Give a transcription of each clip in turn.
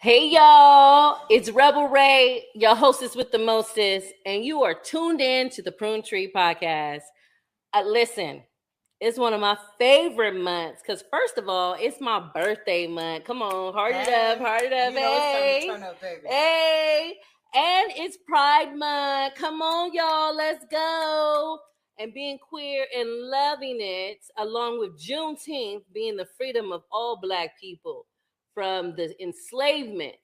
Hey y'all, it's Rebel Ray, your hostess with the mostest, and you are tuned in to the Pruned Tree Podcast. Listen, it's one of my favorite months because first of all, it's my birthday month. Come on, heart it up, You know hey, it's time to turn up, baby. hey, and it's Pride Month. Come on, y'all, let's go. And being queer and loving it, along with Juneteenth being the freedom of all Black people from the enslavement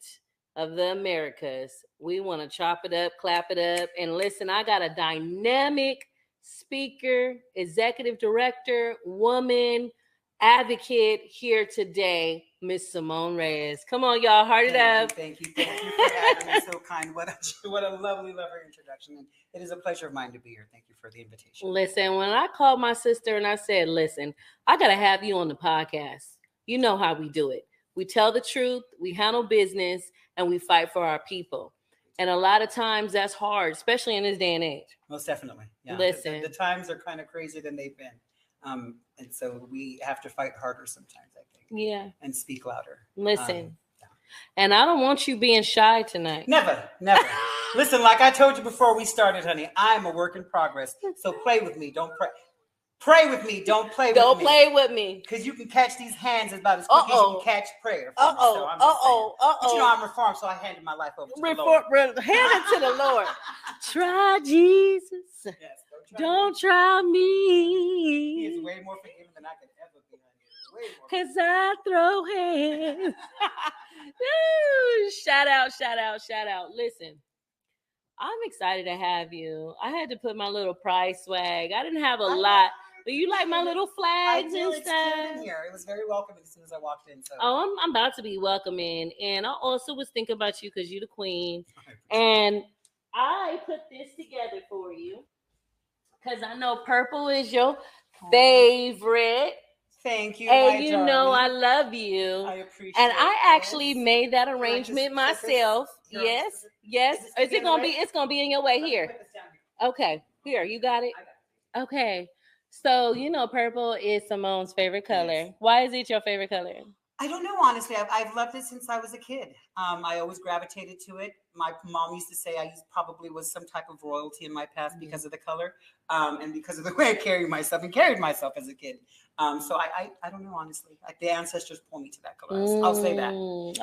of the Americas. We want to chop it up, clap it up, and listen, I got a dynamic speaker, executive director, woman, advocate here today, Miss Cymone Reyes. Come on, y'all, heart it up. Thank you for having me. So kind. What a lovely introduction. And it is a pleasure of mine to be here. Thank you for the invitation. Listen, when I called my sister and I said, listen, I got to have you on the podcast. You know how we do it. We tell the truth, we handle business, and we fight for our people. And a lot of times that's hard, especially in this day and age. Most definitely. Yeah. Listen. The times are kind of crazier than they've been. And so we have to fight harder sometimes, I think. Yeah. And speak louder. Listen. And I don't want you being shy tonight. Never. Listen, like I told you before we started, honey, I'm a work in progress. So play with me. Don't pray. Pray with me. Don't play with me. Don't play with me. Because you can catch these hands about as quick as you can catch prayer. But you know I'm reformed, so I handed my life over to the Lord. Hand it to the Lord. Try Jesus. Yes, don't try me. He is way more forgiving than I could ever be. Because I throw hands. Shout out. Listen, I'm excited to have you. I had to put my little pride swag. I didn't have a lot. But you like my little flags and stuff? In here. It was very welcoming as soon as I walked in. So. Oh, I'm about to be welcoming. And I also was thinking about you because you're the queen. And I put this together for you because I know purple is your favorite. Thank you. And you know I love you. I appreciate it. And I actually made that arrangement myself. Yes. Is it gonna be? It's gonna be in your way here. Okay. Here, you got it. Okay. So you know, purple is Cymone's favorite color. Yes. Why is it your favorite color? I don't know, honestly. I've loved it since I was a kid. I always gravitated to it. My mom used to say I probably was some type of royalty in my past because of the color and because of the way I carried myself as a kid. So I don't know, honestly. Like the ancestors pull me to that color. I'll say that.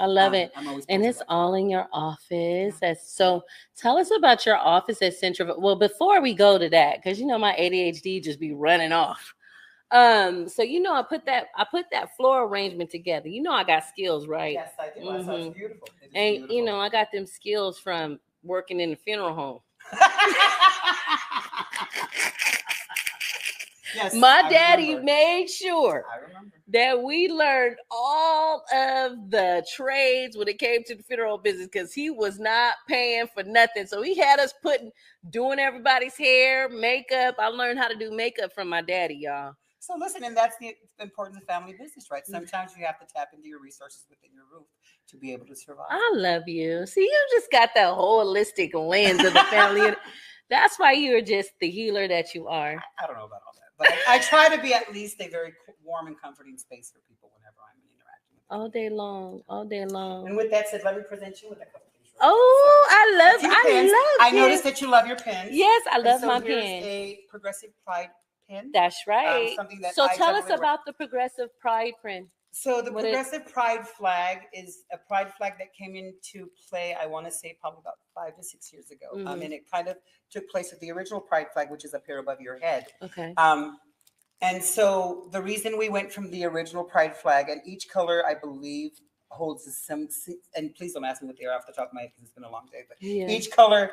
I love it. And it's all in your office. Yeah. So tell us about your office at Central. Well, before we go to that, because you know my ADHD just be running off. So you know I put that floor arrangement together. You know I got skills, right? Yes, I do. Mm-hmm. It's beautiful. And beautiful. You know I got them skills from working in the funeral home. Yes, my daddy made sure that we learned all of the trades when it came to the funeral business because he was not paying for nothing. So he had us doing everybody's hair, makeup. I learned how to do makeup from my daddy, y'all. So listen, and that's the importance of family business, right? Sometimes you have to tap into your resources within your roof to be able to survive. I love you. See, you just got that holistic lens of the family. That's why you're just the healer that you are. I don't know about all that. But I try to be at least a very warm and comforting space for people whenever I'm interacting with them. All day long. And with that said, let me present you with a couple of things. Oh, so, I love I noticed that you love your pens. Yes, I love my pen. Here's a Progressive Pride pen. That's right. So tell us about the Progressive Pride pen. So the Progressive Pride flag is a pride flag that came into play, I want to say probably about 5 to 6 years ago. And it kind of took place with the original pride flag, which is up here above your head. Okay. And so the reason we went from the original pride flag, and each color, I believe, holds some, and please don't ask me what they are off the top of my head because it's been a long day, but each color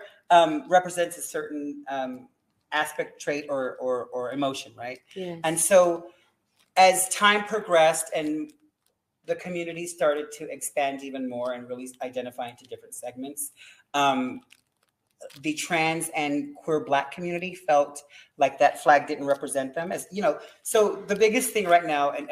represents a certain aspect, trait, or emotion, right? Yes. And so as time progressed and the community started to expand even more and really identify into different segments, the trans and queer Black community felt like that flag didn't represent them, as you know. So the biggest thing right now, and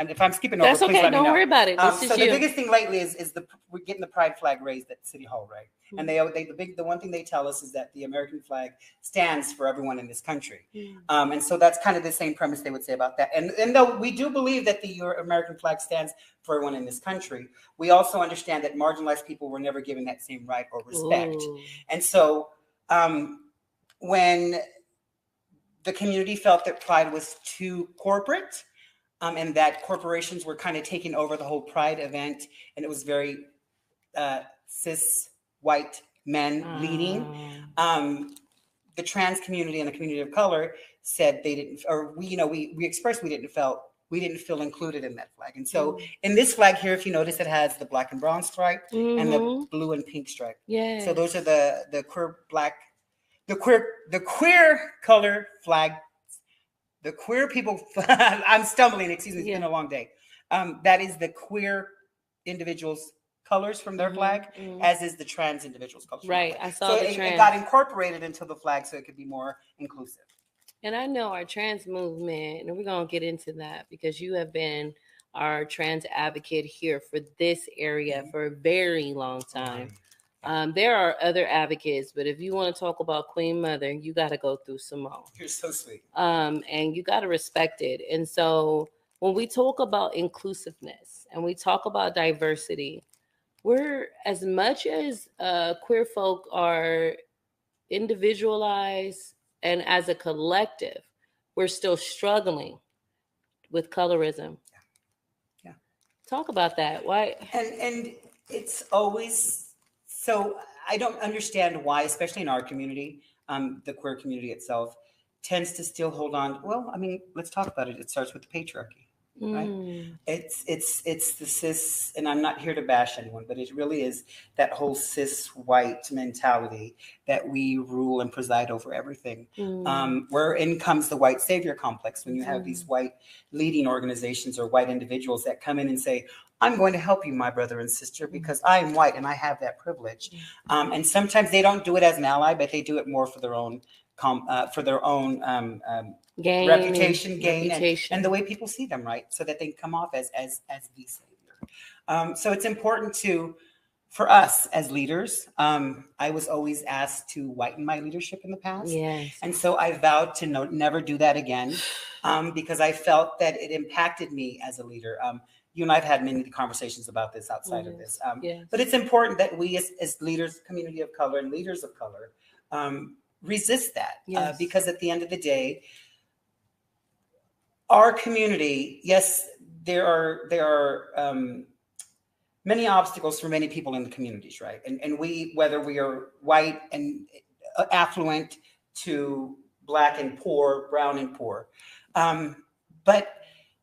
if I'm skipping over, that's okay. Don't worry about it. So the biggest thing lately is we're getting the pride flag raised at City Hall, right? And the one thing they tell us is that the American flag stands for everyone in this country. And so that's kind of the same premise they would say about that. And though we do believe that the American flag stands for everyone in this country, we also understand that marginalized people were never given that same right or respect. And so when the community felt that Pride was too corporate, and that corporations were kind of taking over the whole Pride event, and it was very cis white men leading. The trans community and the community of color said they didn't, or we expressed we didn't feel included in that flag. And so in this flag here, if you notice, it has the black and brown stripe and the blue and pink stripe. Yeah. So those are the queer color flag. The queer people, I'm stumbling, excuse me, it's been a long day. That is the queer individuals' colors from their flag, as is the trans individuals' colors. Right, I saw the trans. It got incorporated into the flag so it could be more inclusive. And I know our trans movement, and we're going to get into that because you have been our trans advocate here for this area for a very long time. There are other advocates, but if you want to talk about Queen Mother, you got to go through Cymone. You're so sweet. And you got to respect it. And so when we talk about inclusiveness and we talk about diversity, we're, as much as queer folk are individualized and as a collective, we're still struggling with colorism. Yeah. Talk about that. Why? And it's always... So I don't understand why, especially in our community, the queer community itself tends to still hold on. Well, I mean, let's talk about it. It starts with the patriarchy, right? It's the cis, and I'm not here to bash anyone, but it really is that whole cis white mentality that we rule and preside over everything. Wherein comes the white savior complex when you have these white leading organizations or white individuals that come in and say, I'm going to help you, my brother and sister, because I am white and I have that privilege. And sometimes they don't do it as an ally, but they do it more for their own reputation gain, and the way people see them, right? So that they come off as the savior. So it's important for us as leaders. I was always asked to whiten my leadership in the past. Yes. And so I vowed to never do that again, because I felt that it impacted me as a leader. You and I have had many conversations about this outside of this. But it's important that we as leaders, community of color and leaders of color, resist that. Because at the end of the day, our community, yes, there are many obstacles for many people in the communities, right? And we, whether we are white and affluent to Black and poor, brown and poor. But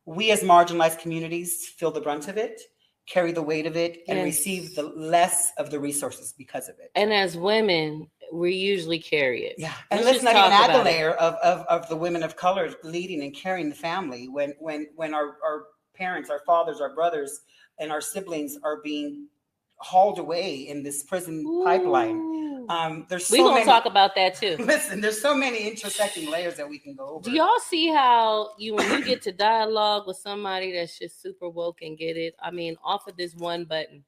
we as marginalized communities feel the brunt of it, carry the weight of it, and receive the less of the resources because of it. And as women, we usually carry it. Yeah. And let's not even add the layer of the women of color leading and carrying the family when our parents, our fathers, our brothers, and our siblings are being hauled away in this prison pipeline. We're going to talk about that too. Listen, there's so many intersecting layers that we can go over. Do y'all see how when you get to dialogue with somebody that's just super woke and get it? I mean, off of this one button.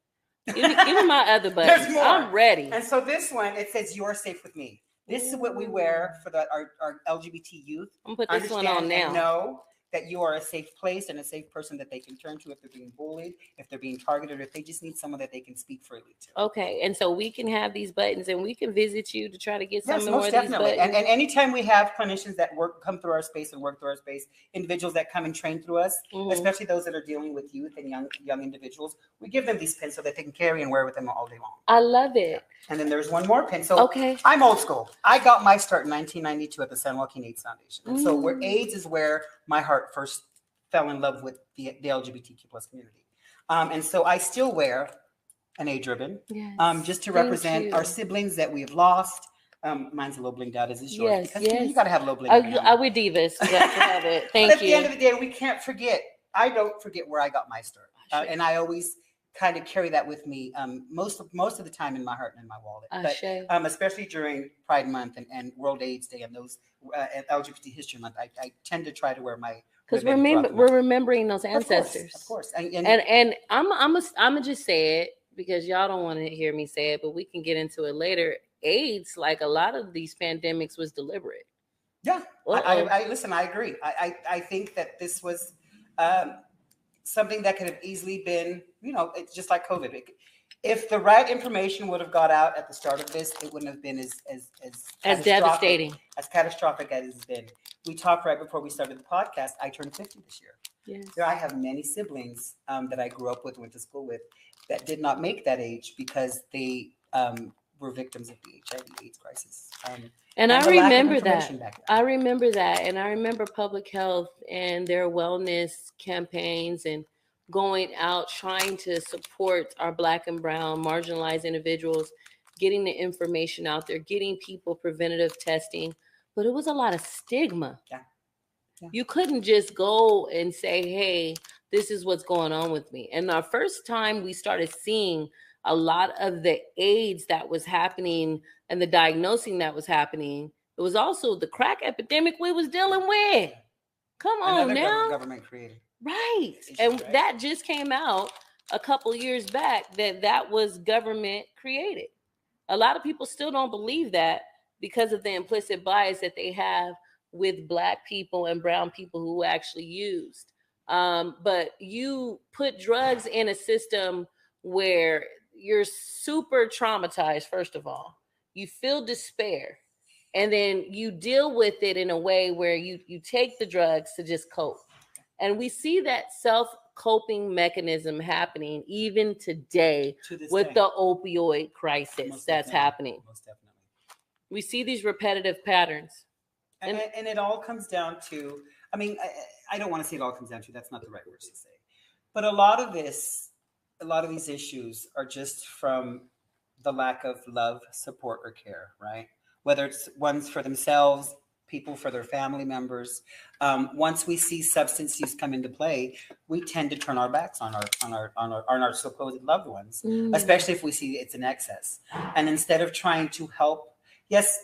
Give me my other button. There's more. I'm ready. And so this one, it says, "You are safe with me." This is what we wear for our LGBT youth. I'm going to put this one on now. Know that you are a safe place and a safe person that they can turn to if they're being bullied, if they're being targeted, or if they just need someone that they can speak freely to. Okay, and so we can have these buttons and we can visit you to try to get some more of these buttons. And anytime we have clinicians that come through our space and work through our space, individuals that come and train through us, especially those that are dealing with youth and young individuals, we give them these pins so that they can carry and wear with them all day long. I love it. Yeah. And then there's one more pin. So I'm old school. I got my start in 1992 at the San Joaquin AIDS Foundation. And so where AIDS is where my heart first fell in love with the LGBTQ plus community. And so I still wear an age ribbon, just to represent our siblings that we have lost. Mine's a little blinged out, as is yours. Because you got to have a little bling. We're divas. You have to have it. Thank you. At the end of the day, we can't forget. I don't forget where I got my start. And I always kind of carry that with me most of the time in my heart and in my wallet. But especially during Pride Month and World AIDS Day and those LGBT History Month, I tend to try to wear my, because we're remembering those ancestors. Of course. And I'm gonna just say it. because y'all don't want to hear me say it, but we can get into it later. AIDS, like a lot of these pandemics, was deliberate. Yeah, I listen. I agree. I think that this was something that could have easily been, it's just like COVID. If the right information would have got out at the start of this, it wouldn't have been as devastating, as catastrophic as it's been. We talked right before we started the podcast. I turned 50 this year. Yes. I have many siblings that I grew up with, went to school with, that did not make that age because they were victims of the HIV/AIDS crisis. And I remember that. I remember that. And I remember public health and their wellness campaigns and going out trying to support our Black and brown marginalized individuals, getting the information out there, getting people preventative testing. But it was a lot of stigma. Yeah. You couldn't just go and say, hey, this is what's going on with me. And our first time we started seeing a lot of the AIDS that was happening and the diagnosing that was happening, it was also the crack epidemic we was dealing with. Come on now. Government created. Right. And that just came out a couple years back that was government created. A lot of people still don't believe that because of the implicit bias that they have with Black people and brown people who actually used. But you put drugs in a system where you're super traumatized, first of all. You feel despair. And then you deal with it in a way where you take the drugs to just cope. And we see that self-coping mechanism happening even today with the opioid crisis that's happening. Most definitely. We see these repetitive patterns. And it all comes down to, I don't want to say it all comes down to, that's not the right words to say. But a lot of these issues are just from the lack of love, support, or care, right? Whether it's ones for themselves, people for their family members. Once we see substance use come into play, we tend to turn our backs on our supposed loved ones, especially if we see it's in excess. And instead of trying to help, yes,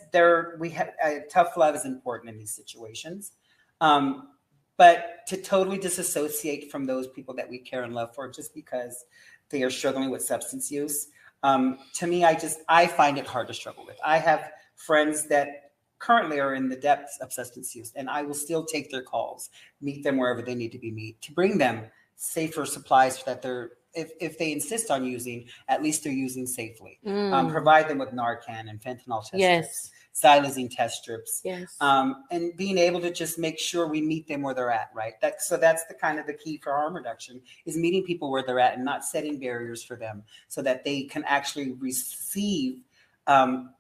tough love is important in these situations, but to totally disassociate from those people that we care and love for just because they are struggling with substance use, to me, I find it hard to struggle with. I have friends that currently are in the depths of substance use, and I will still take their calls, meet them wherever they need to be met, to bring them safer supplies that if they insist on using, at least they're using safely. Provide them with Narcan and fentanyl test strips, xylazine test strips, and being able to just make sure we meet them where they're at, right? That's the kind of the key for harm reduction, is meeting people where they're at and not setting barriers for them so that they can actually receive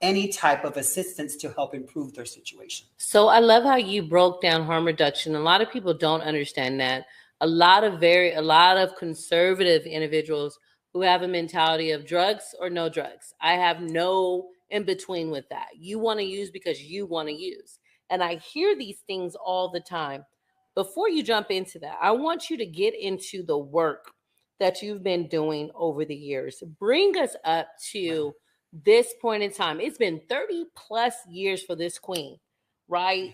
any type of assistance to help improve their situation. So I love how you broke down harm reduction. A lot of people don't understand that. A lot of conservative individuals who have a mentality of drugs or no drugs. I have no in between with that. You want to use because you want to use. And I hear these things all the time. Before you jump into that, I want you to get into the work that you've been doing over the years. Bring us up to this point in time. It's been 30 plus years for this queen, right?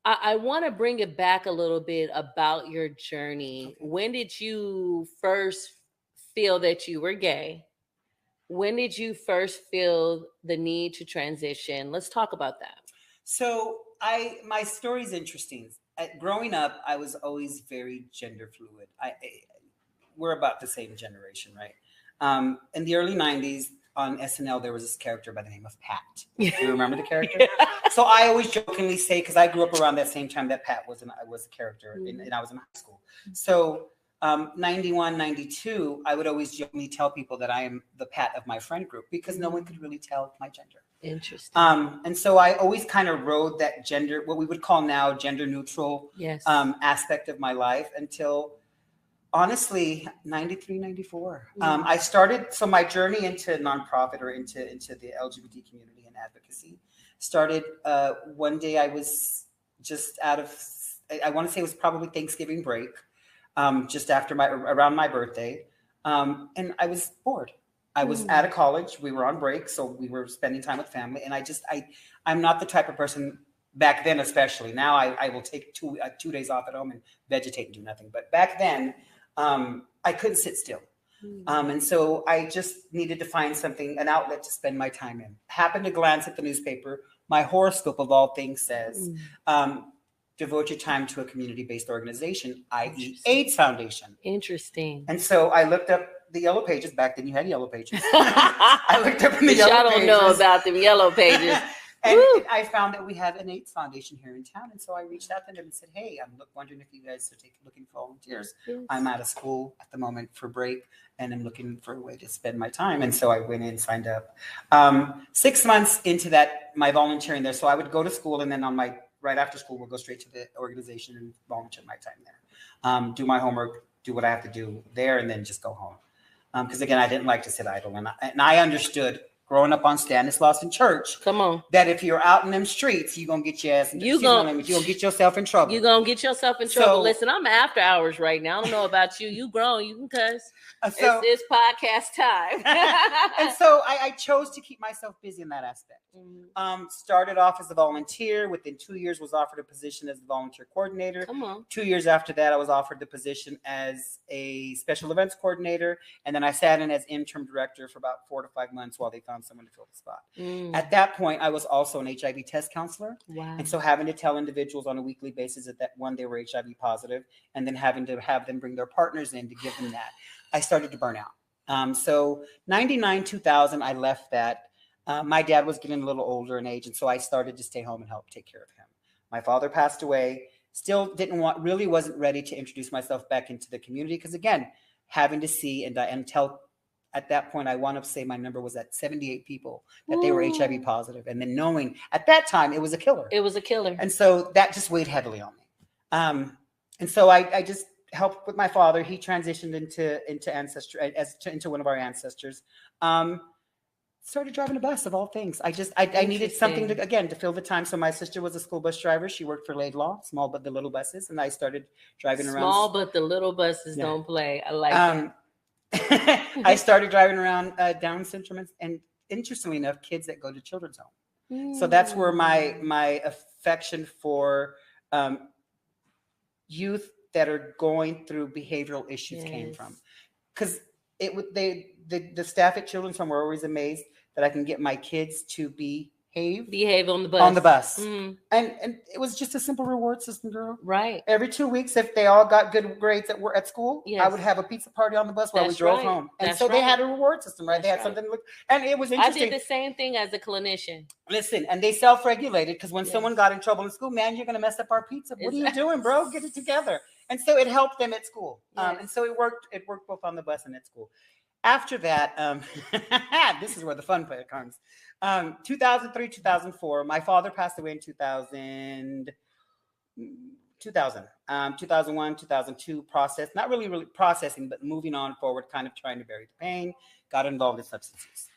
I want to bring it back a little bit about your journey. Okay. When did you first feel that you were gay? When did you first feel the need to transition? Let's talk about that. So my story is interesting. Growing up, I was always very gender fluid. We're about the same generation, right? In the early 90s, on SNL, there was this character by the name of Pat. Do you remember the character? So I always jokingly say, because I grew up around that same time that Pat was a character, and I was in high school. So 91, 92, I would always jokingly tell people that I am the Pat of my friend group because no one could really tell my gender. Interesting. And so I always kind of rode that gender, what we would call now gender neutral aspect of my life until, honestly, 93, 94. I started, so my journey into nonprofit or into the LGBT community and advocacy started one day. I was just out of, I want to say it was probably Thanksgiving break, just after around my birthday. And I was bored. I was out of college. We were on break, so we were spending time with family. And I'm not the type of person back then, especially now. I will take 2 days off at home and vegetate and do nothing. But back then, I couldn't sit still. And so I just needed to find something, an outlet to spend my time in. Happened to glance at the newspaper. My horoscope of all things says, devote your time to a community-based organization, i.e. AIDS Foundation. Interesting. And so I looked up the yellow pages. Back then you had yellow pages. I looked up in the yellow pages. Y'all don't know about them yellow pages. And I found that we have an AIDS Foundation here in town. And so I reached out to them and said, hey, I'm wondering if you guys are looking for volunteers. Yes. I'm out of school at the moment for break, and I'm looking for a way to spend my time. And so I went in and signed up. 6 months into that, my volunteering there. So I would go to school, and then right after school, we'll go straight to the organization and volunteer my time there. Do my homework, do what I have to do there, and then just go home. Because again, I didn't like to sit idle. And I understood, growing up on Stanislaus in church, that if you're out in them streets, you're gonna get your ass. You're gonna get yourself in trouble. You're gonna get yourself in trouble. Listen, I'm after hours right now. I don't know about you. You grown. You can cuss. It's podcast time. And so I chose to keep myself busy in that aspect. Started off as a volunteer. Within 2 years, was offered a position as the volunteer coordinator. 2 years after that, I was offered the position as a special events coordinator, and then I sat in as interim director for about 4 to 5 months while they found someone to fill the spot. At that point, I was also an HIV test counselor. Wow. And so having to tell individuals on a weekly basis that one, they were HIV positive, and then having to have them bring their partners in to give them that, I started to burn out. So 99, 2000, I left that. My dad was getting a little older in age, and so I started to stay home and help take care of him. My father passed away. Still really wasn't ready to introduce myself back into the community, because again, having to see and tell. At that point, I want to say my number was at 78 people that they were HIV positive. And then knowing at that time it was a killer. It was a killer. And so that just weighed heavily on me. And so I just helped with my father. He transitioned into one of our ancestors. Started driving a bus, of all things. I needed something to fill the time. So my sister was a school bus driver. She worked for Laidlaw, small but the little buses. And I started driving around. Small but the little buses don't play. I like that. I started driving around Down syndrome and interestingly enough, kids that go to children's home. So that's where my affection for youth that are going through behavioral issues came from. Because the staff at children's home were always amazed that I can get my kids to behave on the bus. And it was just a simple reward system, girl. Right. Every 2 weeks, if they all got good grades at school, I would have a pizza party on the bus while we drove home. And they had a reward system, right? They had something to look, and it was interesting. I did the same thing as a clinician. Listen, and they self-regulated, because when someone got in trouble in school, man, you're going to mess up our pizza. What are you doing, bro? Get it together. And so it helped them at school. And so it worked both on the bus and at school. After that, this is where the fun part comes. 2003, 2004, my father passed away in 2000, 2001, 2002 process, not really processing, but moving on forward, kind of trying to bury the pain, got involved in substances,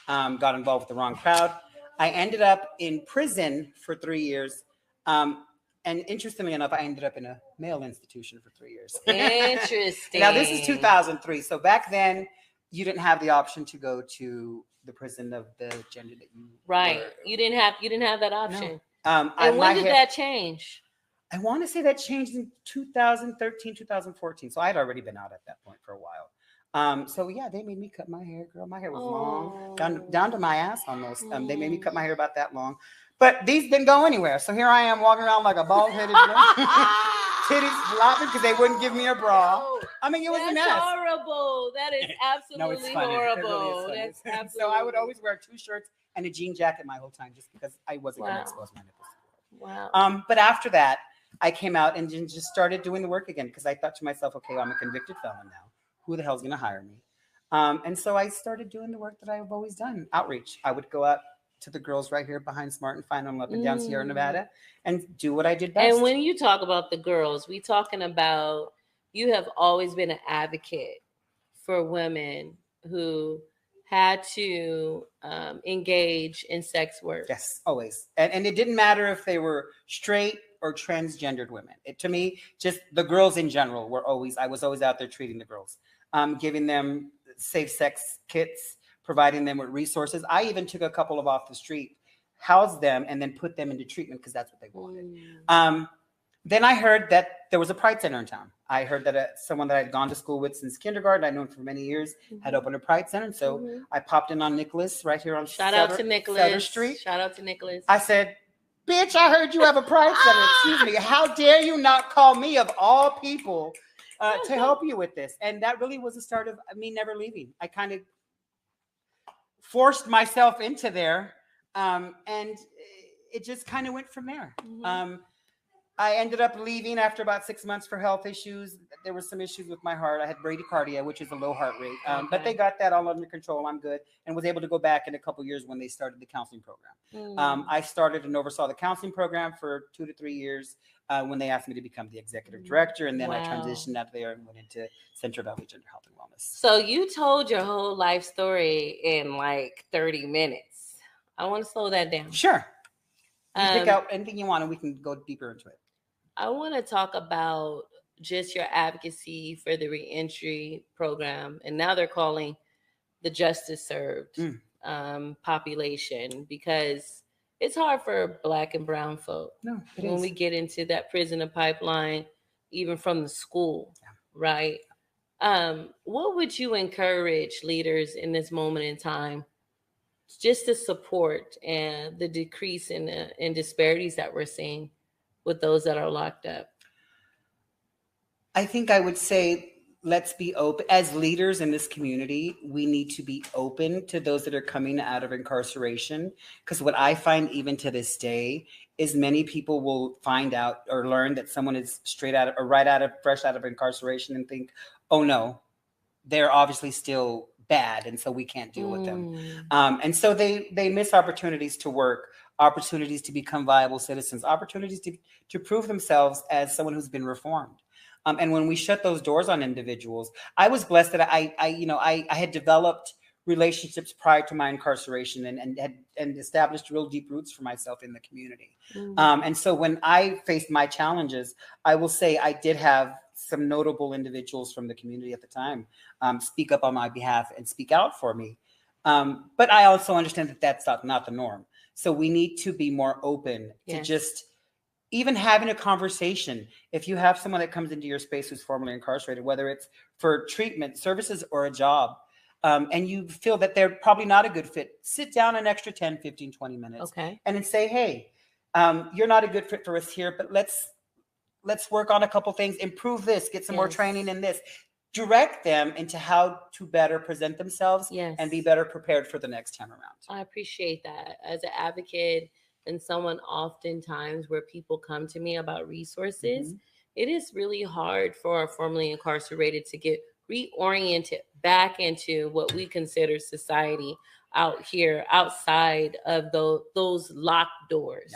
got involved with the wrong crowd. I ended up in prison for 3 years. And interestingly enough, I ended up in a male institution for 3 years. Interesting. Now, this is 2003. So back then, you didn't have the option to go to the prison of the gender that you were. You didn't have that option. No. And when did that change? I want to say that changed in 2013, 2014. So I had already been out at that point for a while. So yeah, they made me cut my hair, girl. My hair was long, down to my ass almost. They made me cut my hair about that long. But these didn't go anywhere. So here I am walking around like a bald-headed titties flopping because they wouldn't give me a bra. I mean, it was a mess. That's horrible. That is absolutely horrible. That's absolutely. So I would always wear 2 shirts and a jean jacket my whole time just because I wasn't going to expose my nipples. Wow. But after that, I came out and just started doing the work again because I thought to myself, okay, I'm a convicted felon now. Who the hell's going to hire me? And so I started doing the work that I've always done, outreach. I would go out to the girls right here behind Smart and find them up and down Sierra Nevada and do what I did best. And when you talk about the girls, we talking about you have always been an advocate for women who had to engage in sex work. Yes, always. And it didn't matter if they were straight or transgendered women. To me, just the girls in general I was always out there treating the girls, giving them safe sex kits, providing them with resources. I even took a couple of off the street, housed them, and then put them into treatment because that's what they wanted. Then I heard that there was a Pride Center in town. I heard that someone that I'd gone to school with since kindergarten, I'd known for many years, had opened a Pride Center. And so I popped in on Nicholas right here on Shout out to Nicholas. Sutter Street. Shout out to Nicholas. I said, bitch, I heard you have a Pride Center. Excuse me. How dare you not call me, of all people, to help you with this? And that really was the start of me never leaving. I kind of forced myself into there, and it just kind of went from there. I ended up leaving after about 6 months for health issues. There were some issues with my heart. I had bradycardia, which is a low heart rate. But they got that all under control. I'm good. And was able to go back in a couple years when they started the counseling program. I started and oversaw the counseling program for 2 to 3 years when they asked me to become the executive director. And then I transitioned out there and went into Central Valley Gender Health and Wellness. So you told your whole life story in like 30 minutes. I want to slow that down. Sure. You pick out anything you want and we can go deeper into it. I want to talk about just your advocacy for the reentry program. And now they're calling the justice served population, because it's hard for Black and brown folk when we get into that prisoner pipeline, even from the school, right? What would you encourage leaders in this moment in time just to support and the decrease in disparities that we're seeing with those that are locked up? I think I would say, let's be open. As leaders in this community, we need to be open to those that are coming out of incarceration. Because what I find even to this day is many people will find out or learn that someone is straight out of or fresh out of incarceration and think, oh no, they're obviously still bad, and so we can't deal with them. And so they miss opportunities to work, opportunities to become viable citizens, opportunities to prove themselves as someone who's been reformed. And when we shut those doors on individuals, I was blessed that I had developed relationships prior to my incarceration and established real deep roots for myself in the community. And so when I faced my challenges, I will say I did have some notable individuals from the community at the time speak up on my behalf and speak out for me. But I also understand that that's not the norm. So we need to be more open to just even having a conversation. If you have someone that comes into your space who's formerly incarcerated, whether it's for treatment, services, or a job, and you feel that they're probably not a good fit, sit down an extra 10, 15, 20 minutes and then say, hey, you're not a good fit for us here, but let's work on a couple things, improve this, get some more training in this. Direct them into how to better present themselves and be better prepared for the next time around. I appreciate that. As an advocate and someone oftentimes where people come to me about resources, it is really hard for our formerly incarcerated to get reoriented back into what we consider society out here, outside of those locked doors.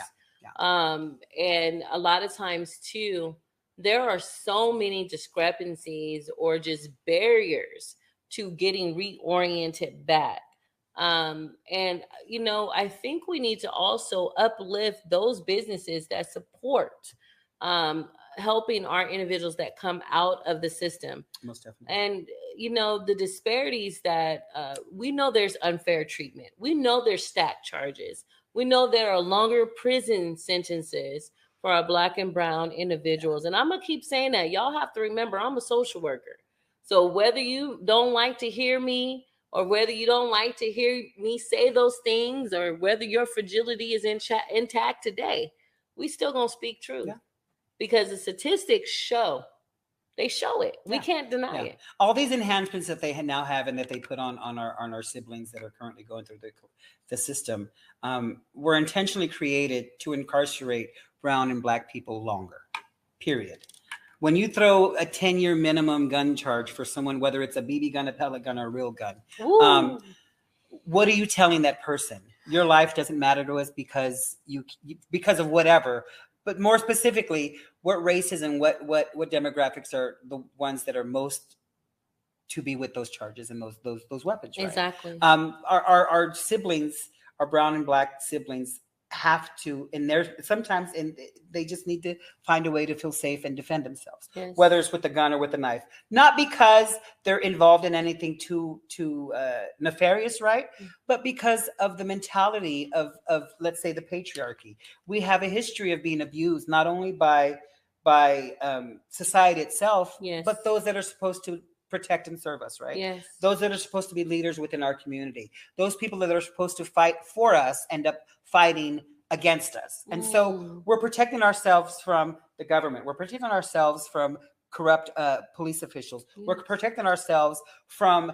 And a lot of times too, there are so many discrepancies or just barriers to getting reoriented back. And, I think we need to also uplift those businesses that support helping our individuals that come out of the system. Most definitely. And, the disparities that we know there's unfair treatment. We know there's stacked charges. We know there are longer prison sentences for our Black and brown individuals. And I'm going to keep saying that. Y'all have to remember, I'm a social worker. So whether you don't like to hear me, or whether you don't like to hear me say those things, or whether your fragility is intact today, we still going to speak truth. Because the statistics show it. We can't deny it. All these enhancements that they now have and that they put on our siblings that are currently going through the system were intentionally created to incarcerate brown and Black people longer, period. When you throw a 10-year minimum gun charge for someone, whether it's a BB gun, a pellet gun, or a real gun, what are you telling that person? Your life doesn't matter to us because of whatever. But more specifically, what races and what demographics are the ones that are most to be with those charges and those weapons? Right? Exactly. Our siblings, our brown and Black siblings, have to, sometimes they just need to find a way to feel safe and defend themselves, whether it's with a gun or with a knife, not because they're involved in anything too nefarious, right? But because of the mentality of let's say the patriarchy. We have a history of being abused, not only by society itself, Yes. but those that are supposed to protect and serve us, right? Yes. Those that are supposed to be leaders within our community. Those people that are supposed to fight for us end up fighting against us. And so we're protecting ourselves from the government. We're protecting ourselves from corrupt police officials. Yes. We're protecting ourselves from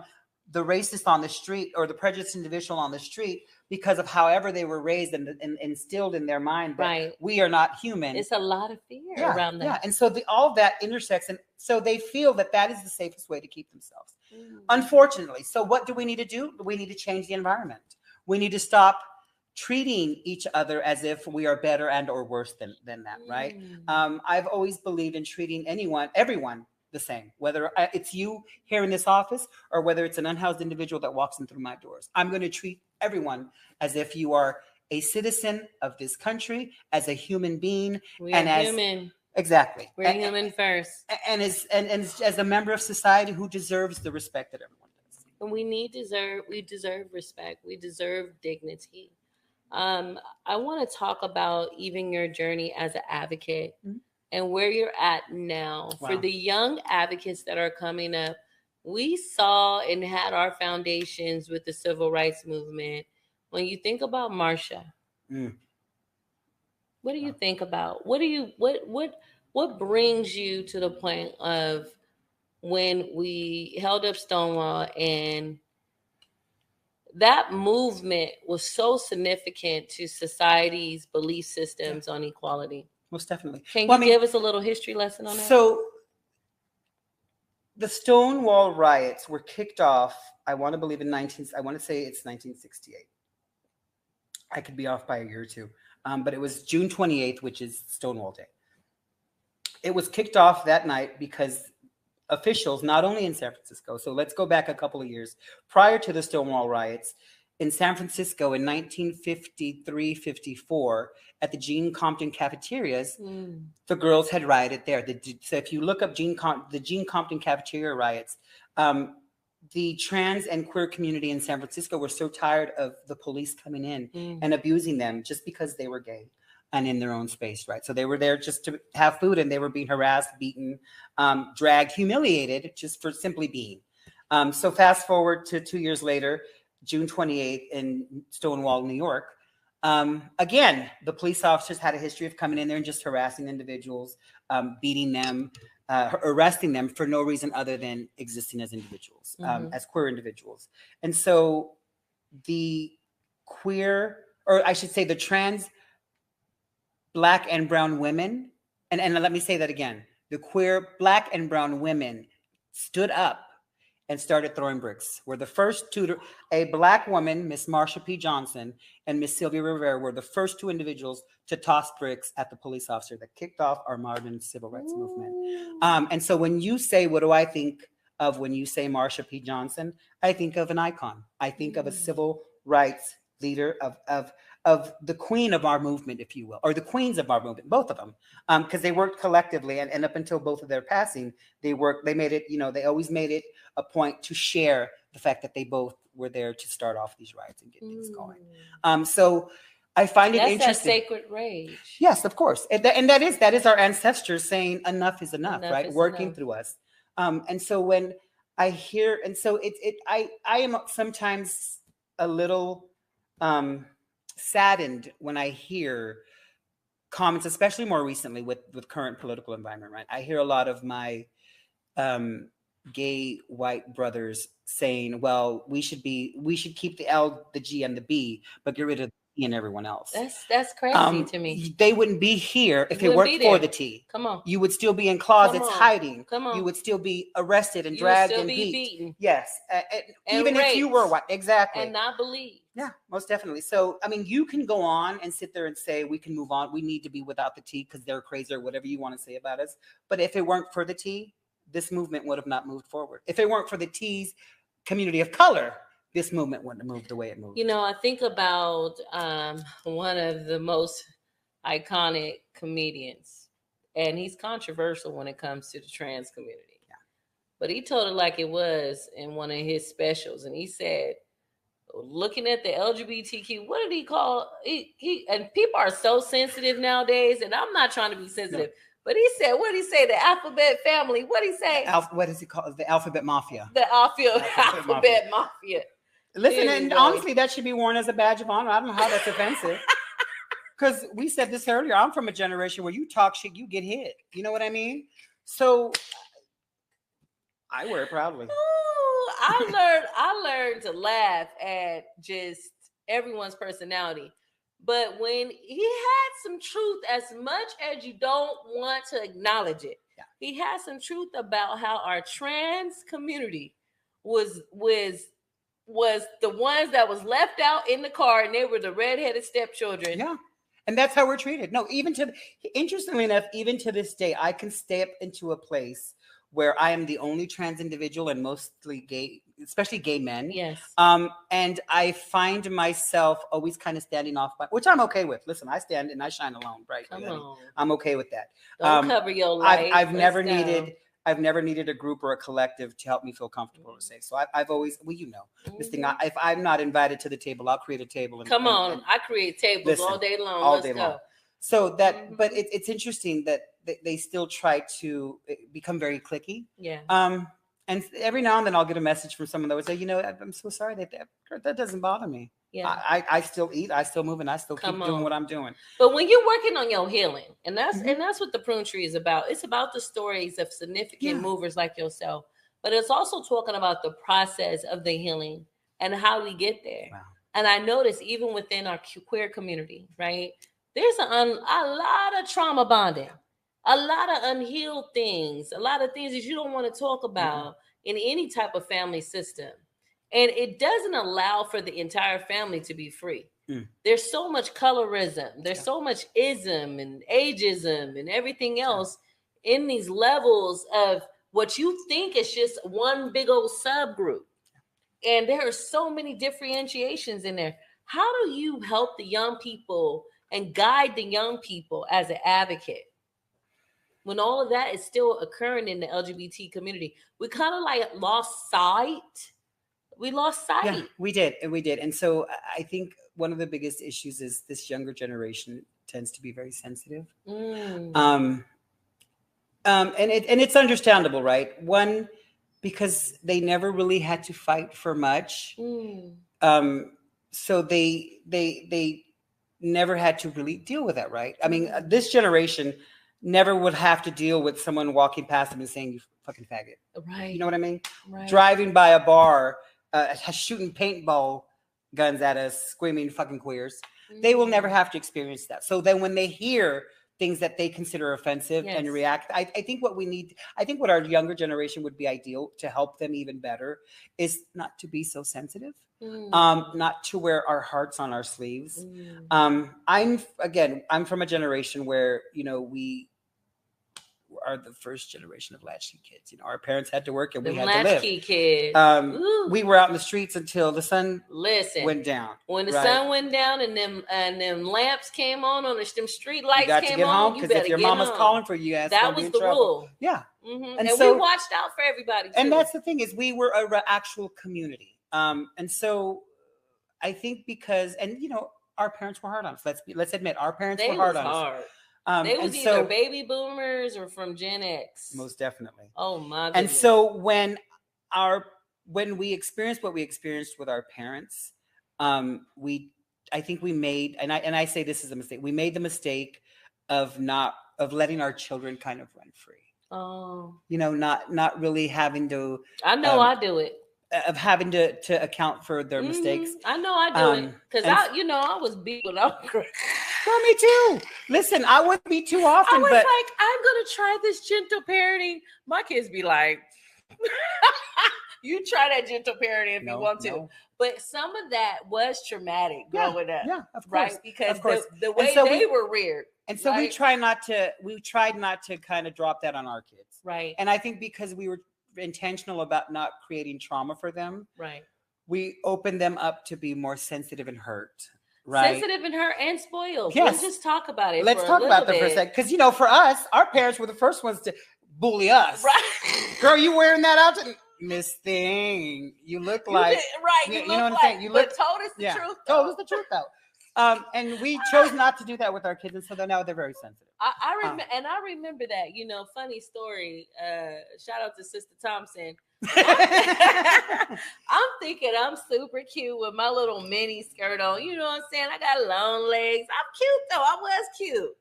the racist on the street or the prejudiced individual on the street because of however they were raised and instilled in their mind that Right. we are not human. It's a lot of fear Yeah, around that. yeah. And so all of that intersects. And so they feel that that is the safest way to keep themselves. Unfortunately. So what do we need to do? We need to change the environment. We need to stop treating each other as if we are better and or worse than that, right? I've always believed in treating everyone the same, whether it's you here in this office or whether it's an unhoused individual that walks in through my doors. I'm going to treat everyone as if you are a citizen of this country, as a human being. We are human. Exactly. We're human first. And as a member of society who deserves the respect that everyone does. And we deserve respect. We deserve dignity. I want to talk about even your journey as an advocate and where you're at now. Wow. For the young advocates that are coming up, we saw and had our foundations with the civil rights movement. When you think about Marsha, what do you think about? What brings you to the point of when we held up Stonewall and that movement was so significant to society's belief systems on equality? Most definitely. Can you give us a little history lesson on that? So the Stonewall riots were kicked off, I want to believe I want to say it's 1968. I could be off by a year or two. But it was June 28th, which is Stonewall Day. It was kicked off that night because officials, not only in San Francisco, so let's go back a couple of years, prior to the Stonewall riots, in San Francisco in 1953-54, at the Gene Compton cafeterias, the girls had rioted there. So if you look up the Gene Compton cafeteria riots, the trans and queer community in San Francisco were so tired of the police coming in and abusing them just because they were gay and in their own space, right? So they were there just to have food and they were being harassed, beaten, dragged, humiliated just for simply being. So fast forward to 2 years later, June 28th in Stonewall, New York. Again, the police officers had a history of coming in there and just harassing individuals, beating them, arresting them for no reason other than existing as individuals, as queer individuals. And so the queer, or I should say the trans Black and brown women, and let me say that again, the queer Black and brown women stood up and started throwing bricks. Were the first two, a Black woman, Miss Marsha P. Johnson, and Miss Sylvia Rivera were the first two individuals to toss bricks at the police officer that kicked off our modern civil rights movement. And so when you say, what do I think of when you say Marsha P. Johnson? I think of an icon. I think of a civil rights leader of the queen of our movement, if you will, or the queens of our movement, both of them, because they worked collectively, and up until both of their passing, they made it, they always made it a point to share the fact that they both were there to start off these riots and get things going. So I find it interesting. That's that sacred rage. Yes, of course, and that is our ancestors saying enough is enough, right? Working enough through us. And so when I hear, and so I am sometimes a little saddened when I hear comments, especially more recently with current political environment, right? I hear a lot of my gay white brothers saying, well, we should keep the L, the G, and the B, but get rid of the T and everyone else. That's crazy to me. They wouldn't be here if it weren't for the T. Come on. You would still be in closets hiding. Come on. You would still be arrested and dragged and beaten. Yes. Even if you were white. Exactly. And not believe. Yeah, most definitely. So, I mean, you can go on and sit there and say, we can move on. We need to be without the T because they're crazy or whatever you want to say about us. But if it weren't for the T, this movement would have not moved forward. If it weren't for the T's community of color, this movement wouldn't have moved the way it moved. I think about one of the most iconic comedians, and he's controversial when it comes to the trans community. Yeah. But he told it like it was in one of his specials, and he said, looking at the LGBTQ, what did he call he and people are so sensitive nowadays, and I'm not trying to be sensitive, But he said, what did he say? The alphabet family. What did he say? What is he called? The alphabet mafia. The alphabet mafia. Listen, and honestly, that should be worn as a badge of honor. I don't know how that's offensive. Because we said this earlier. I'm from a generation where you talk shit, you get hit. You know what I mean? So I wear it proudly. Ooh, I learned to laugh at just everyone's personality. But when he had some truth, as much as you don't want to acknowledge it, he had some truth about how our trans community was the ones that was left out in the car, and they were the redheaded stepchildren. Yeah. And that's how we're treated. No, interestingly enough, even to this day, I can step into a place where I am the only trans individual and mostly gay, especially gay men. Yes. And I find myself always kind of standing off, which I'm okay with. Listen, I stand and I shine alone, right? Come on. I'm okay with that. Don't cover your life. I've never needed a group or a collective to help me feel comfortable to say. So I've always, this thing. If I'm not invited to the table, I'll create a table. I create tables all day long. Let's go. So that, but it's interesting that they still try to become very cliquey. Yeah. And every now and then I'll get a message from someone that would say, I'm so sorry that doesn't bother me. Yeah. I still eat, I still move, and I still keep doing what I'm doing. But when you're working on your healing, and that's what the Pruned Tree is about. It's about the stories of significant movers like yourself, but it's also talking about the process of the healing and how we get there. Wow. And I notice even within our queer community, right? There's a lot of trauma bonding, a lot of unhealed things, a lot of things that you don't want to talk about in any type of family system. And it doesn't allow for the entire family to be free. There's so much colorism. There's so much ism and ageism and everything else in these levels of what you think is just one big old subgroup. And there are so many differentiations in there. How do you help the young people and guide the young people as an advocate when all of that is still occurring in the LGBT community? We kind of like lost sight. We lost sight. Yeah, we did. And so I think one of the biggest issues is this younger generation tends to be very sensitive. And it's understandable, right? One, because they never really had to fight for much. So they never had to really deal with that, right? I mean, this generation never would have to deal with someone walking past them and saying, "You fucking faggot." Right. You know what I mean? Right. Driving by a bar, shooting paintball guns at us, screaming fucking queers. They will never have to experience that. So then when they hear things that they consider offensive and react, I think what our younger generation would be ideal to help them even better is not to be so sensitive, not to wear our hearts on our sleeves. I'm from a generation where, we are the first generation of latchkey kids. Our parents had to work and we had to live. Latchkey kids. We were out in the streets until the sun went down. When the sun went down and them lamps came on them street lights came on, you got to get home, because if your mama's calling for you, that was the rule. Yeah. And so we watched out for everybody too. And that's the thing, is we were an actual community. And so I think because our parents were hard on us. Let's admit, our parents were hard on us. They was either baby boomers or from Gen X. Most definitely. Oh my goodness. And so when we experienced what we experienced with our parents, I think we made, and I say this is a mistake. We made the mistake of letting our children kind of run free. Oh. Not really having to. I know I do it. Of having to account for their mistakes. I know I do it. Because I was beat when I was growing. Well, me too. Listen, I wouldn't be too often. I was like, I'm going to try this gentle parenting. My kids be like, you try that gentle parenting if you want to. No. But some of that was traumatic growing up. Yeah, of course. Right? Because the way they were reared. And so we tried not to kind of drop that on our kids. Right. And I think because we were intentional about not creating trauma for them. Right. We opened them up to be more sensitive and hurt. Right. Sensitive and hurt and spoiled. Yes. Let's just talk about it. Let's talk about that for a second. Because, for us, our parents were the first ones to bully us. Right. Girl, you wearing that out? Miss Thing. You look like. You know what I'm saying? But told us the truth. Told us the truth, though. And we chose not to do that with our kids. And so now they're very sensitive. I remember that. Funny story. Shout out to Sister Thompson. I'm thinking I'm super cute with my little mini skirt on. You know what I'm saying? I got long legs. I'm cute though. I was cute.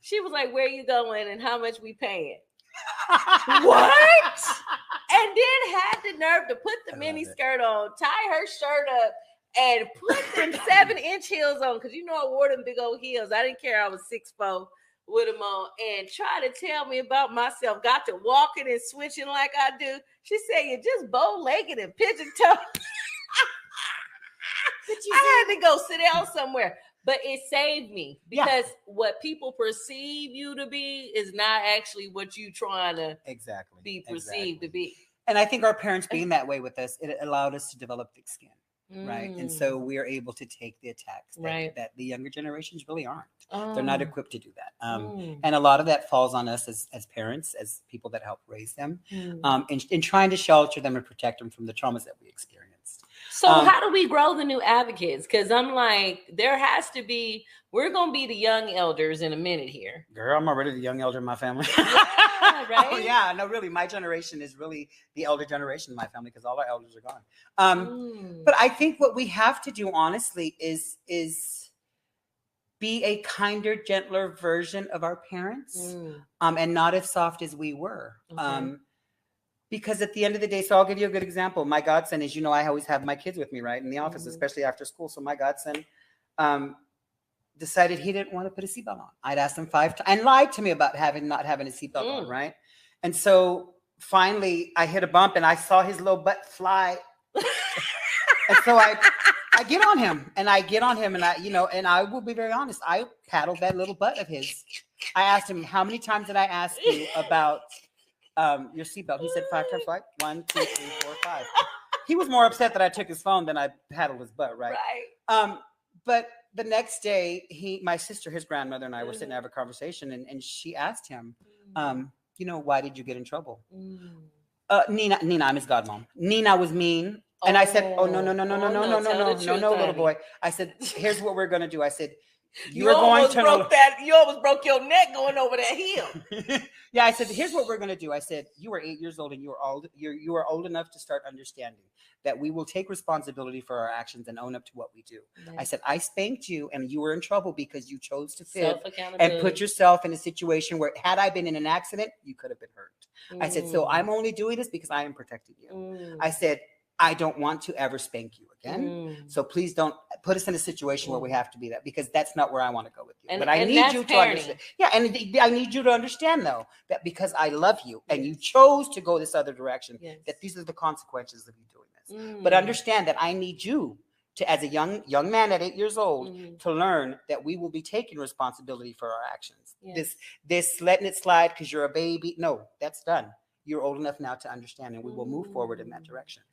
She was like, "Where you going and how much we paying?" What? And then had the nerve to put the mini skirt on, tie her shirt up, and put them 7-inch heels on. Because I wore them big old heels. I didn't care. I was 6'4" with them on, and try to tell me about myself. Got to walking and switching like I do. She said, "You're just bow-legged and pigeon-toed." I had to go sit down somewhere. But it saved me because what people perceive you to be is not actually what you trying to be perceived to be. And I think our parents being that way with us, it allowed us to develop thick skin, right? And so we are able to take the attacks that the younger generations really aren't. They're not equipped to do that. And a lot of that falls on us as parents, as people that help raise them, in trying to shelter them and protect them from the traumas that we experienced. So how do we grow the new advocates? Because I'm like, we're going to be the young elders in a minute here. Girl, I'm already the young elder in my family. Yeah, right? Oh, yeah, no, really. My generation is really the elder generation in my family because all our elders are gone. But I think what we have to do, honestly, is be a kinder, gentler version of our parents and not as soft as we were. Okay. Because at the end of the day, so I'll give you a good example. My godson is, I always have my kids with me, right, in the office, especially after school. So my godson decided he didn't want to put a seatbelt on. I'd asked him 5 times and lied to me about not having a seatbelt on, right? And so finally I hit a bump and I saw his little butt fly. And so I get on him and and I will be very honest. I paddled that little butt of his. I asked him, "How many times did I ask you about your seatbelt?" He said 5 times. Like 1, 2, 3, 4, 5. He was more upset that I took his phone than I paddled his butt, right? But the next day, my sister, his grandmother, and I were sitting to have a conversation, and she asked him, "Why did you get in trouble?" Nina, I'm his godmom. Nina was mean, and I said, "Oh no, little boy." I said, "Here's what we're gonna do." I said, You almost broke your neck going over that hill. Yeah, I said, "Here's what we're going to do." I said, "You are 8 years old and you are old enough to start understanding that we will take responsibility for our actions and own up to what we do." Nice. I said, "I spanked you and you were in trouble because you chose to fib and put yourself in a situation where had I been in an accident, you could have been hurt." I said, "So I'm only doing this because I am protecting you." I said, "I don't want to ever spank you again. So please don't put us in a situation where we have to be that, because that's not where I want to go with you." But I need you to understand. Yeah. And I need you to understand, though, that because I love you and you chose to go this other direction, that these are the consequences of you doing this. But understand that I need you to, as a young man at 8 years old, to learn that we will be taking responsibility for our actions. This letting it slide because you're a baby. No, that's done. You're old enough now to understand, and we will move forward in that direction.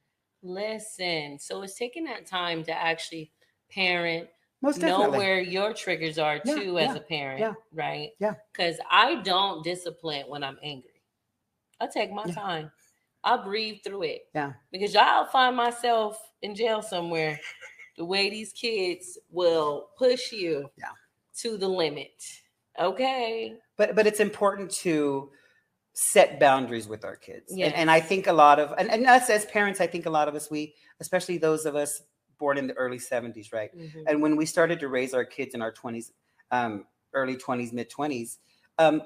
Listen, so it's taking that time to actually parent, know where your triggers are too as a parent, right? Yeah. Because I don't discipline when I'm angry. I take my time. I breathe through it. Yeah. Because y'all find myself in jail somewhere. The way these kids will push you to the limit. Okay. But it's important to set boundaries with our kids. And I think a lot of, and us as parents, I think a lot of us, especially those of us born in the early 70s, right? And when we started to raise our kids in our 20s, early 20s, mid 20s,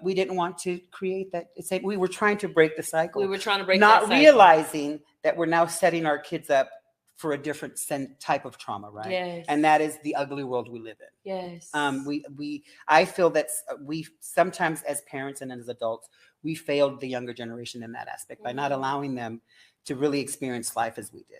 we didn't want to create that. We were trying to break the cycle. We were trying to break not realizing that we're now setting our kids up for a different type of trauma, right? Yes. And that is the ugly world we live in. Yes. I feel that we sometimes as parents and as adults, we failed the younger generation in that aspect by not allowing them to really experience life as we did.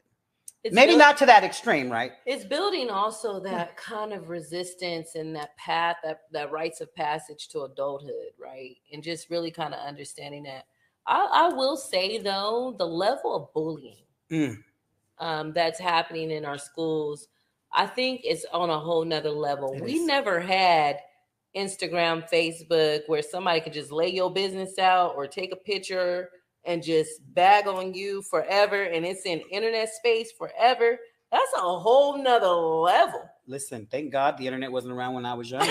Maybe not to that extreme, right? It's building also that kind of resistance and that path, that rites of passage to adulthood, right? And just really kind of understanding that. I will say, though, the level of bullying that's happening in our schools, I think it's on a whole nother level. We never had Instagram, Facebook, where somebody could just lay your business out or take a picture and just bag on you forever, and it's in internet space forever. That's a whole nother level. Listen, thank God the internet wasn't around when I was young.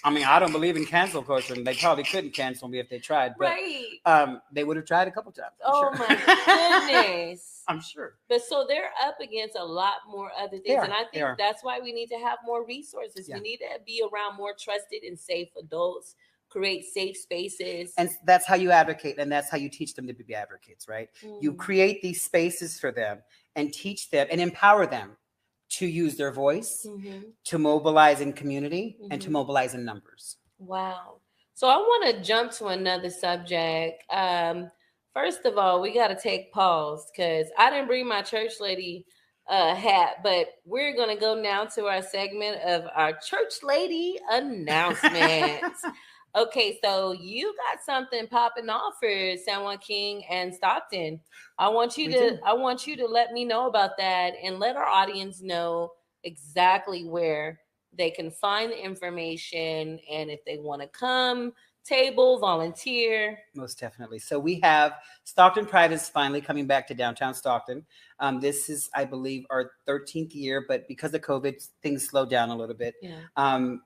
I mean, I don't believe in cancel culture, and they probably couldn't cancel me if they tried. But Right. they would have tried a couple times. Oh sure. my goodness. I'm sure. But so they're up against a lot more other things. And I think that's why we need to have more resources. We need to be around more trusted and safe adults, create safe spaces. And that's how you advocate, and that's how you teach them to be advocates, right? You create these spaces for them and teach them and empower them to use their voice, to mobilize in community, and to mobilize in numbers. Wow. So I want to jump to another subject. First of all, we got to take pause because I didn't bring my church lady hat, but we're going to go now to our segment of our church lady announcements. Okay, so you got something popping off for San Joaquin and Stockton. I want you to let me know about that and let our audience know exactly where they can find the information and if they want to come, table, volunteer. Most definitely. So we have Stockton Pride is finally coming back to downtown Stockton. This is, I believe, our 13th year, but because of COVID, things slowed down a little bit. Yeah.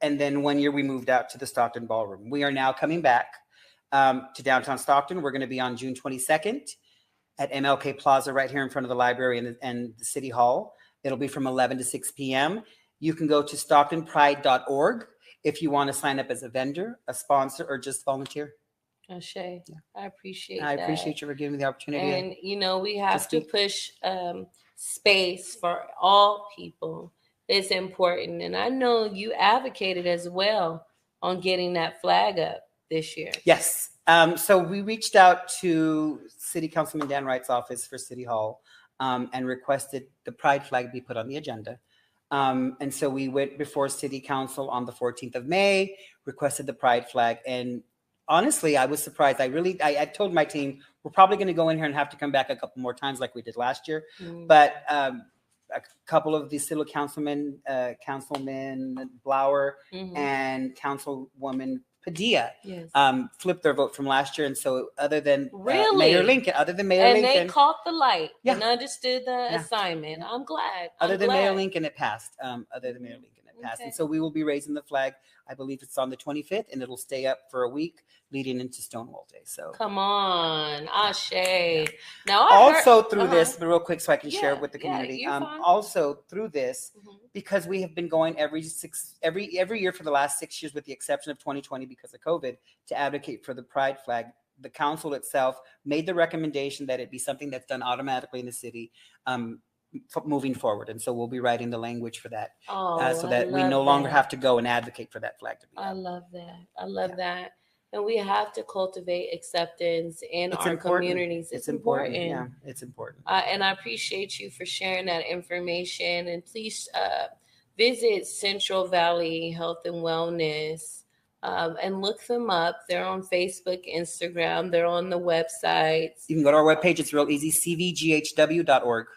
And then 1 year we moved out to the Stockton Ballroom. We are now coming back to downtown Stockton. We're going to be on June 22nd at MLK Plaza right here in front of the library and the City Hall. It'll be from 11 to 6 p.m. You can go to stocktonpride.org if you want to sign up as a vendor, a sponsor, or just volunteer. Shay, yeah. I appreciate I appreciate you for giving me the opportunity. And, we have to push space for all people. It's important. And I know you advocated as well on getting that flag up this year. Yes. So we reached out to City Councilman Dan Wright's office for City Hall and requested the Pride flag be put on the agenda. And so we went before City Council on the 14th of May, requested the Pride flag. And honestly, I was surprised. I told my team, we're probably going to go in here and have to come back a couple more times like we did last year. But a couple of the city councilmen, Councilman Blower and Councilwoman Padilla flipped their vote from last year. And so other than Mayor Lincoln, and they caught the light and understood the assignment. I'm glad. Mayor Lincoln, it passed. And so we will be raising the flag. I believe it's on the 25th, and it'll stay up for a week leading into Stonewall Day. So come on, Ashe. Now, also through this, but real quick, so I can share with the community. Also through this, because we have been going every year for the last 6 years, with the exception of 2020 because of COVID, to advocate for the Pride flag. The council itself made the recommendation that it be something that's done automatically in the city. Moving forward, and so we'll be writing the language for that, so that we no longer have to go and advocate for that flag to be I love that, and we have to cultivate acceptance in our communities. It's important. Yeah, it's important. And I appreciate you for sharing that information. And please visit Central Valley Health and Wellness and look them up. They're on Facebook, Instagram. They're on the websites. You can go to our webpage. It's real easy, cvghw.org.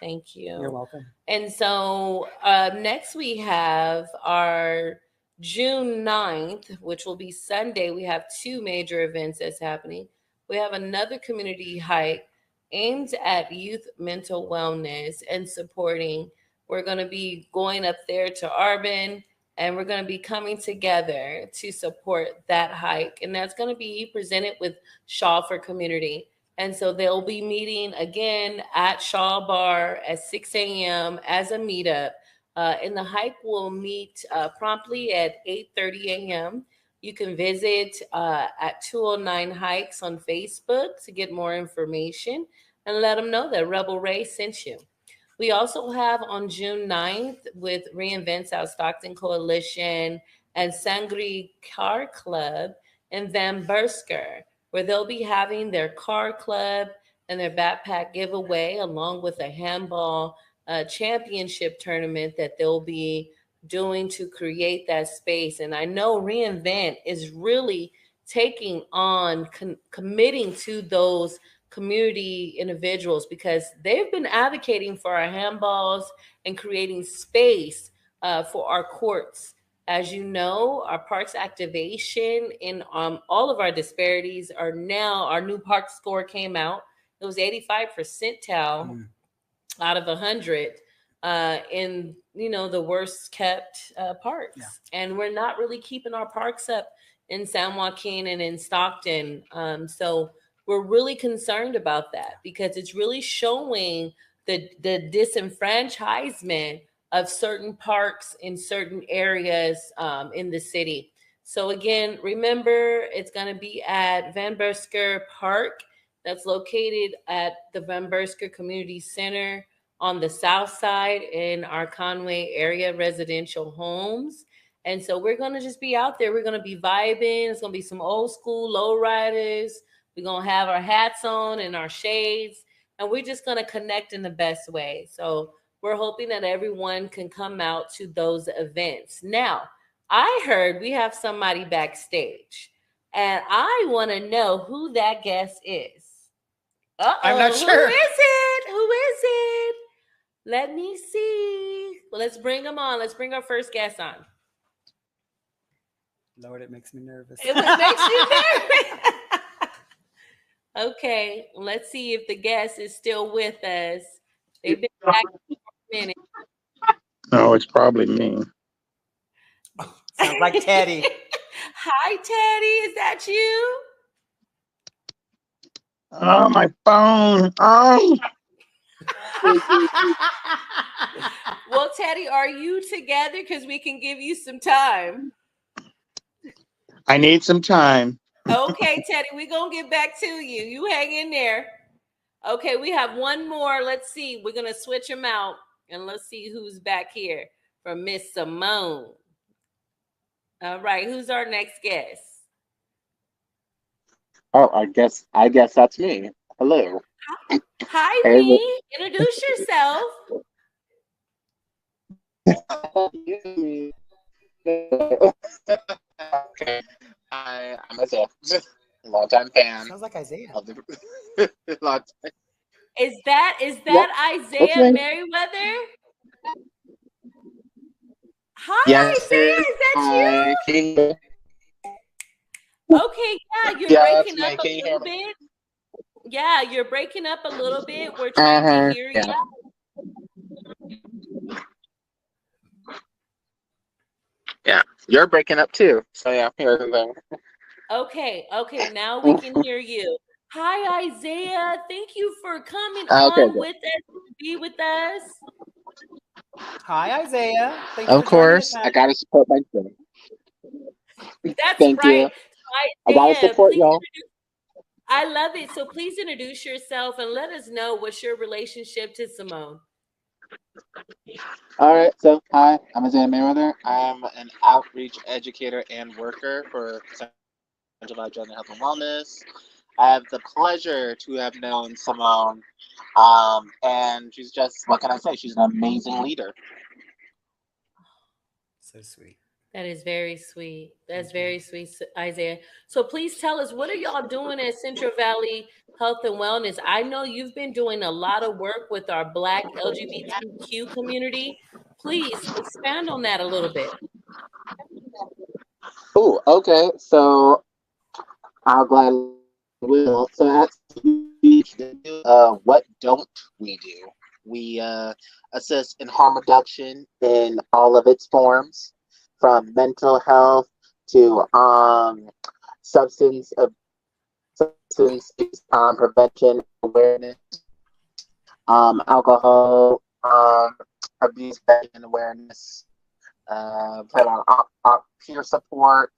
Thank you. You're welcome. And so next we have our June 9th, which will be Sunday. We have two major events that's happening. We have another community hike aimed at youth mental wellness and supporting. We're going to be going up there to Arbin, and we're going to be coming together to support that hike. And that's going to be presented with Shaw for Community. And so they'll be meeting again at Shaw Bar at 6 a.m. as a meetup. And the hike will meet promptly at 8:30 a.m. You can visit at 209 Hikes on Facebook to get more information and let them know that Rebel Ray sent you. We also have on June 9th with Reinvent South Stockton Coalition and Sangri Car Club in Van Bursker, where they'll be having their car club and their backpack giveaway, along with a handball championship tournament that they'll be doing to create that space. And I know Reinvent is really taking on, committing to those community individuals, because they've been advocating for our handballs and creating space for our courts. As you know, our parks activation in all of our disparities are now, our new park score came out. It was 85 percentile out of 100 in the worst kept parks. Yeah. And we're not really keeping our parks up in San Joaquin and in Stockton. So we're really concerned about that because it's really showing the disenfranchisement of certain parks in certain areas in the city. So again, remember, it's going to be at Van Busker Park. That's located at the Van Busker Community Center on the south side in our Conway area residential homes. And so we're going to just be out there. We're going to be vibing. It's going to be some old school lowriders. We're going to have our hats on and our shades, and we're just going to connect in the best way. So we're hoping that everyone can come out to those events. Now, I heard we have somebody backstage, and I want to know who that guest is. I'm not sure. Who is it? Who is it? Let me see. Well, let's bring them on. Let's bring our first guest on. Lord, it makes me nervous. It makes you nervous. Okay, let's see if the guest is still with us. They've been back for a minute. No, it's probably me. Sounds like Teddy. Hi, Teddy. Is that you? Oh, my phone. Oh. Well, Teddy, are you together? Because we can give you some time. I need some time. Okay, Teddy, we're going to get back to you. You hang in there. Okay, we have one more. Let's see. We're going to switch them out. And let's see who's back here from Miss Cymone. All right, who's our next guest? Oh, I guess that's me. Hello. Hi, me. Introduce yourself. Okay. I'm Isaiah. Longtime fan. Sounds like Isaiah. Of the Is that Yep. Isaiah Merriweather? Hi, Yes, Isaiah. Is that you? Okay, yeah, you're breaking up a little bit. Yeah, you're breaking up a little bit. We're trying to hear you. Yeah, you're breaking up too. So yeah, here we go. Okay, now we can hear you. Hi, Isaiah. Thank you for coming on with us to be with us. Hi, Isaiah. Thanks Of for joining course, us, I gotta support my team. That's Thank right. you. So, Isaiah, I gotta support y'all. I love it. So please introduce yourself and let us know what's your relationship to Cymone. All right, so hi, I'm Isaiah Merriweather. I'm an outreach educator and worker for Central Valley General Health and Wellness. I have the pleasure to have known Cymone, and she's just, what can I say? She's an amazing leader. So sweet. That is very sweet. That's very sweet, Isaiah. So please tell us, what are y'all doing at Central Valley Health and Wellness? I know you've been doing a lot of work with our Black LGBTQ community. Please expand on that a little bit. Oh, okay. So I'll gladly will. So what don't we do? We assist in harm reduction in all of its forms, from mental health to substance prevention awareness, alcohol abuse prevention awareness, plan on peer support.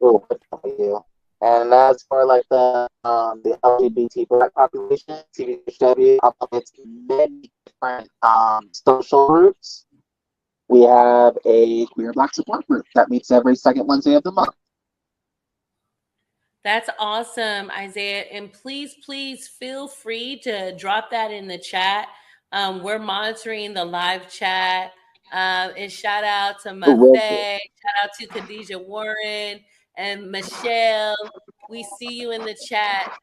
Ooh, what do we do? And as for like the LGBT Black population, CBHW, it's many different social groups. We have a queer Black support group that meets every second Wednesday of the month. That's awesome, Isaiah. And please feel free to drop that in the chat. We're monitoring the live chat. And shout out to Mafe, shout out to Khadijah Warren and Michelle. We see you in the chat.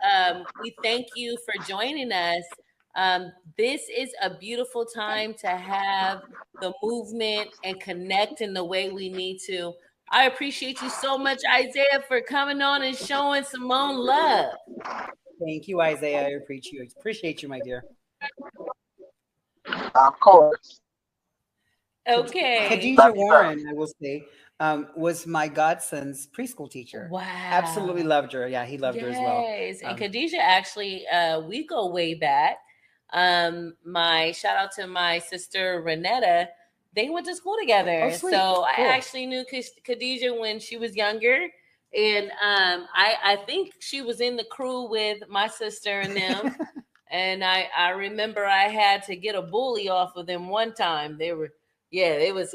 We thank you for joining us. This is a beautiful time to have the movement and connect in the way we need to. I appreciate you so much, Isaiah, for coming on and showing Cymone love. Thank you, Isaiah. I appreciate you, my dear. Of course. Okay. Khadijah Warren, I will say, was my godson's preschool teacher. Wow. Absolutely loved her. Yeah, he loved her as well. Yes. And Khadijah actually, we go way back. My shout out to my sister Renetta. They went to school together. Oh, sweet. So Cool. I actually knew Khadijah when she was younger. And I think she was in the crew with my sister and them. And I remember I had to get a bully off of them one time. They were, yeah, it was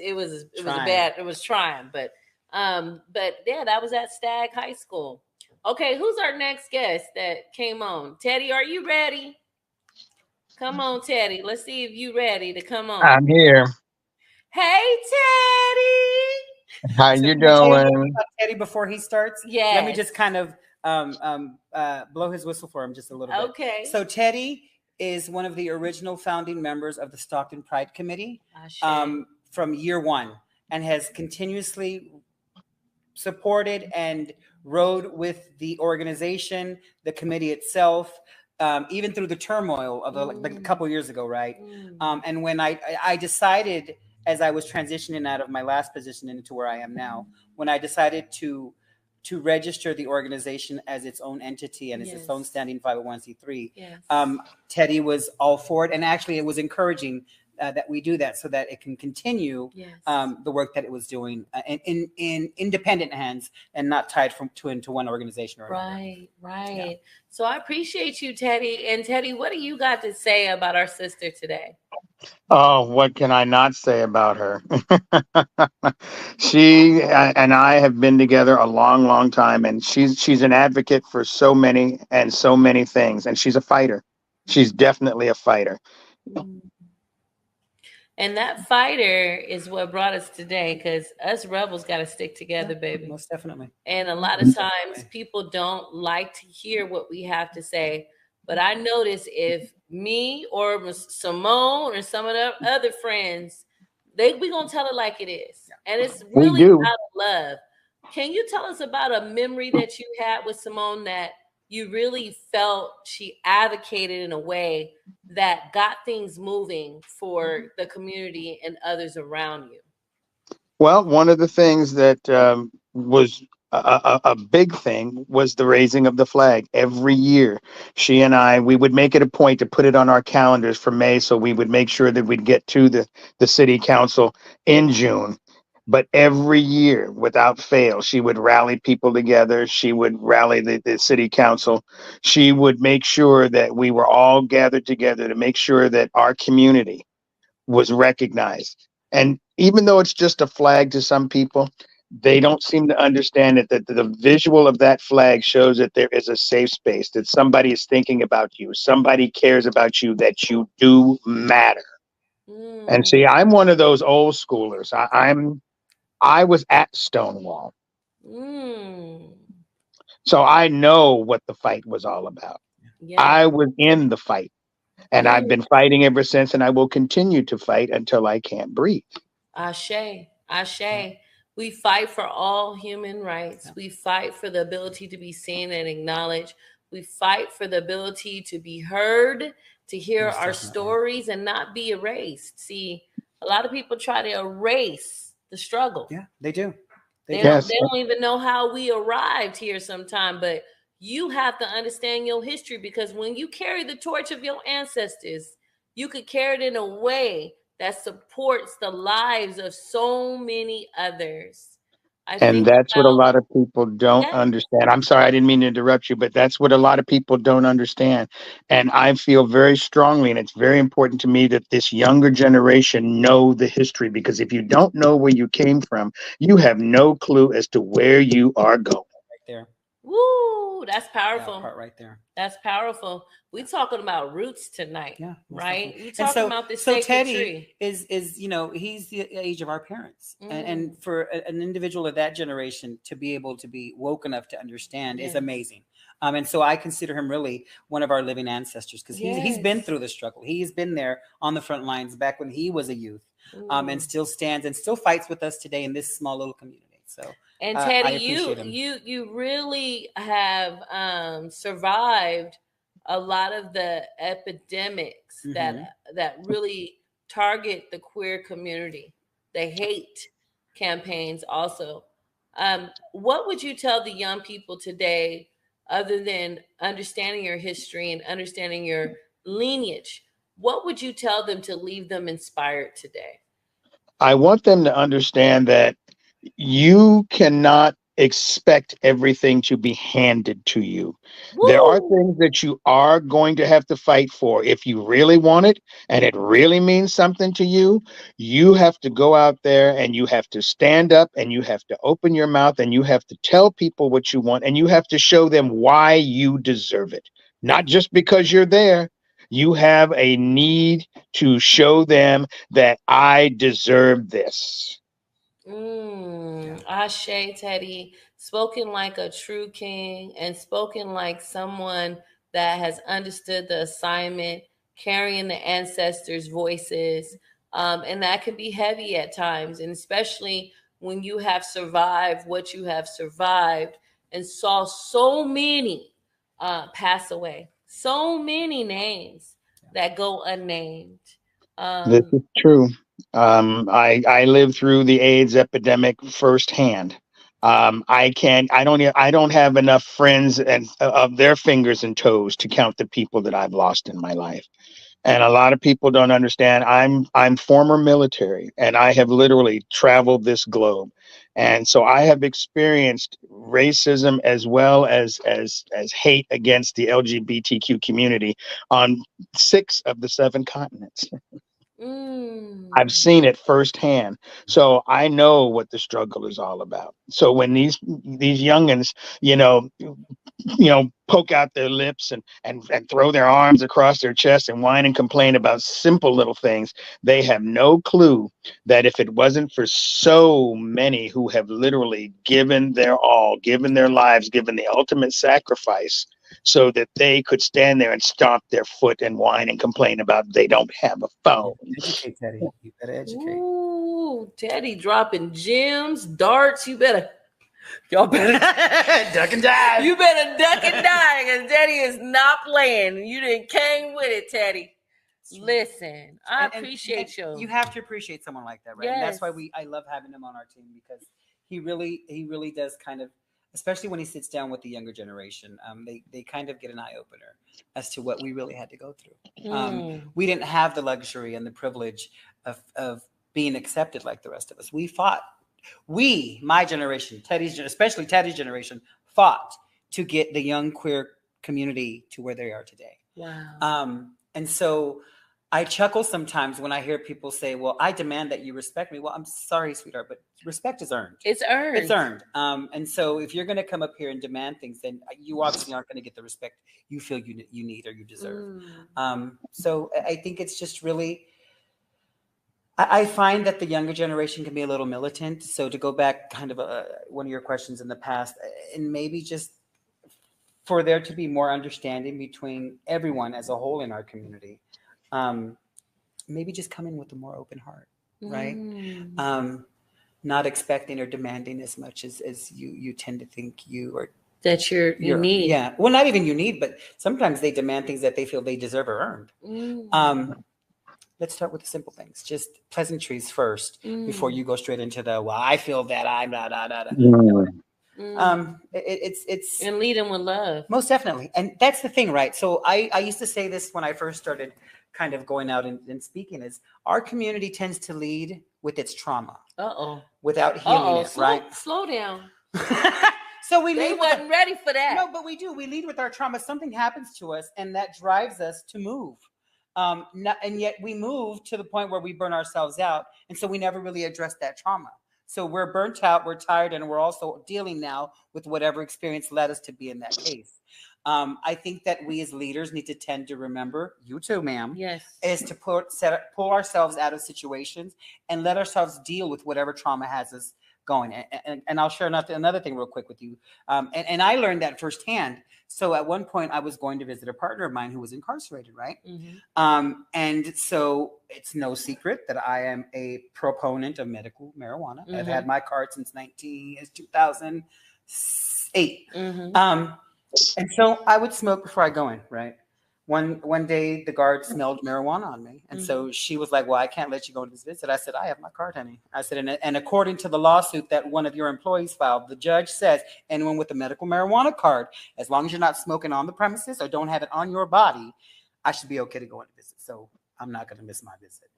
trying, but yeah, that was at Stagg High School. Okay, who's our next guest that came on? Teddy, are you ready? Come on, Teddy. Let's see if you ready to come on. I'm here. Hey, Teddy. How you doing? Teddy, before he starts, Yes. let me just kind of blow his whistle for him just a little bit. Okay. So Teddy is one of the original founding members of the Stockton Pride Committee from year one, and has continuously supported and rode with the organization, the committee itself, even through the turmoil of like a couple years ago, right? And when I decided, as I was transitioning out of my last position into where I am now, when I decided to register the organization as its own entity and as its own standing 501c3, Teddy was all for it, and actually it was encouraging that we do that so that it can continue the work that it was doing in independent hands and not tied into one organization or another. Right. Yeah. So I appreciate you, Teddy. And Teddy, what do you got to say about our sister today? Oh, what can I not say about her? She and I have been together a long, long time, and she's an advocate for so many things, and she's a fighter. She's definitely a fighter. And that fighter is what brought us today, because us rebels got to stick together, baby. Most definitely. And a lot of times people don't like to hear what we have to say. But I notice if me or Cymone or some of the other friends, we going to tell it like it is. And it's really out of love. Can you tell us about a memory that you had with Cymone that you really felt she advocated in a way that got things moving for the community and others around you? Well, one of the things that was a big thing was the raising of the flag every year. She and we would make it a point to put it on our calendars for May, so we would make sure that we'd get to the city council in June. But every year, without fail, she would rally people together. She would rally the city council. She would make sure that we were all gathered together to make sure that our community was recognized. And even though it's just a flag to some people, they don't seem to understand it, that the visual of that flag shows that there is a safe space, that somebody is thinking about you, somebody cares about you, that you do matter. And see, I'm one of those old schoolers. I was at Stonewall. So I know what the fight was all about. I was in the fight. And I've been fighting ever since, and I will continue to fight until I can't breathe. Ashe. We fight for all human rights. We fight for the ability to be seen and acknowledged. We fight for the ability to be heard, to hear our stories and not be erased. See, a lot of people try to erase the struggle. Yeah, they do. They don't even know how we arrived here sometime, but you have to understand your history, because when you carry the torch of your ancestors, you could carry it in a way that supports the lives of so many others. And that's what a lot of people don't understand. I'm sorry, I didn't mean to interrupt you, but that's what a lot of people don't understand. And I feel very strongly, and it's very important to me, that this younger generation know the history, because if you don't know where you came from, you have no clue as to where you are going. Right there. Woo, that's powerful. That part right there. That's powerful. We're talking about roots tonight, right? We're talking about this sacred Teddy tree. is he's the age of our parents, and for an individual of that generation to be able to be woke enough to understand is amazing. And so I consider him really one of our living ancestors, because he's been through the struggle. He's been there on the front lines back when he was a youth, and still stands and still fights with us today in this small little community. So. And Teddy, you really have survived a lot of the epidemics that really target the queer community. the hate campaigns also. What would you tell the young people today, other than understanding your history and understanding your lineage? What would you tell them to leave them inspired today? I want them to understand that you cannot expect everything to be handed to you. There are Woo! things that you are going to have to fight for. If you really want it and it really means something to you, you have to go out there and you have to stand up and you have to open your mouth and you have to tell people what you want and you have to show them why you deserve it. Not just because you're there. You have a need to show them that I deserve this. Ashe, Teddy, spoken like a true king and spoken like someone that has understood the assignment, carrying the ancestors' voices. And that can be heavy at times, and especially when you have survived what you have survived and saw so many pass away, so many names that go unnamed. This Um, is true. I lived through the AIDS epidemic firsthand. I don't have enough friends and of their fingers and toes to count the people that I've lost in my life. And a lot of people don't understand. I'm former military, and I have literally traveled this globe, and so I have experienced racism as well as hate against the LGBTQ community on 6 of the 7 continents. I've mm. seen it firsthand. So I know what the struggle is all about. So when these youngins, poke out their lips and throw their arms across their chest and whine and complain about simple little things, they have no clue that if it wasn't for so many who have literally given their all, given their lives, given the ultimate sacrifice so that they could stand there and stomp their foot and whine and complain about they don't have a phone. Educate, Teddy. You better educate. Ooh, Teddy dropping gems, darts. Y'all better Duck and dive. You better duck and dive, because Teddy is not playing. You didn't came with it, Teddy. Listen, I appreciate you. You have to appreciate someone like that, right? Yes. And that's why I love having him on our team, because he really does kind of, especially when he sits down with the younger generation, they kind of get an eye opener as to what we really had to go through. We didn't have the luxury and the privilege of being accepted like the rest of us. We fought. My generation, especially Teddy's generation, fought to get the young queer community to where they are today. Wow. And so I chuckle sometimes when I hear people say, well, I demand that you respect me. Well, I'm sorry, sweetheart, but respect is earned. It's earned. It's earned. And so if you're going to come up here and demand things, then you obviously aren't going to get the respect you feel you need or you deserve. So I think it's just really, I find that the younger generation can be a little militant. So to go back kind of one of your questions in the past, and maybe just for there to be more understanding between everyone as a whole in our community, maybe just come in with a more open heart, right? Not expecting or demanding as much as you tend to think you are. That you need. Yeah. Well, not even you need, but sometimes they demand things that they feel they deserve or earned. Let's start with the simple things. Just pleasantries first before you go straight into the, well, I feel that I'm blah, blah, blah, blah. It's and lead them with love. Most definitely. And that's the thing, right? So I used to say this when I first started kind of going out and speaking, is our community tends to lead with its trauma. Without healing it, right? Slow down. So they wasn't ready for that. No, but we do. We lead with our trauma. Something happens to us and that drives us to move. And yet we move to the point where we burn ourselves out. And so we never really address that trauma. So we're burnt out, we're tired, and we're also dealing now with whatever experience led us to be in that case. I think that we as leaders need to tend to remember, you too, ma'am, yes, is to pull ourselves out of situations and let ourselves deal with whatever trauma has us going. And I'll share another thing real quick with you. And I learned that firsthand. So at one point I was going to visit a partner of mine who was incarcerated, right? And so it's no secret that I am a proponent of medical marijuana. I've had my card since 2008. And so I would smoke before I go in, right? One day the guard smelled marijuana on me. And so she was like, well, I can't let you go to this visit. I said, I have my card, honey. I said, and according to the lawsuit that one of your employees filed, the judge says anyone with a medical marijuana card, as long as you're not smoking on the premises or don't have it on your body, I should be okay to go on a visit. So I'm not going to miss my visit.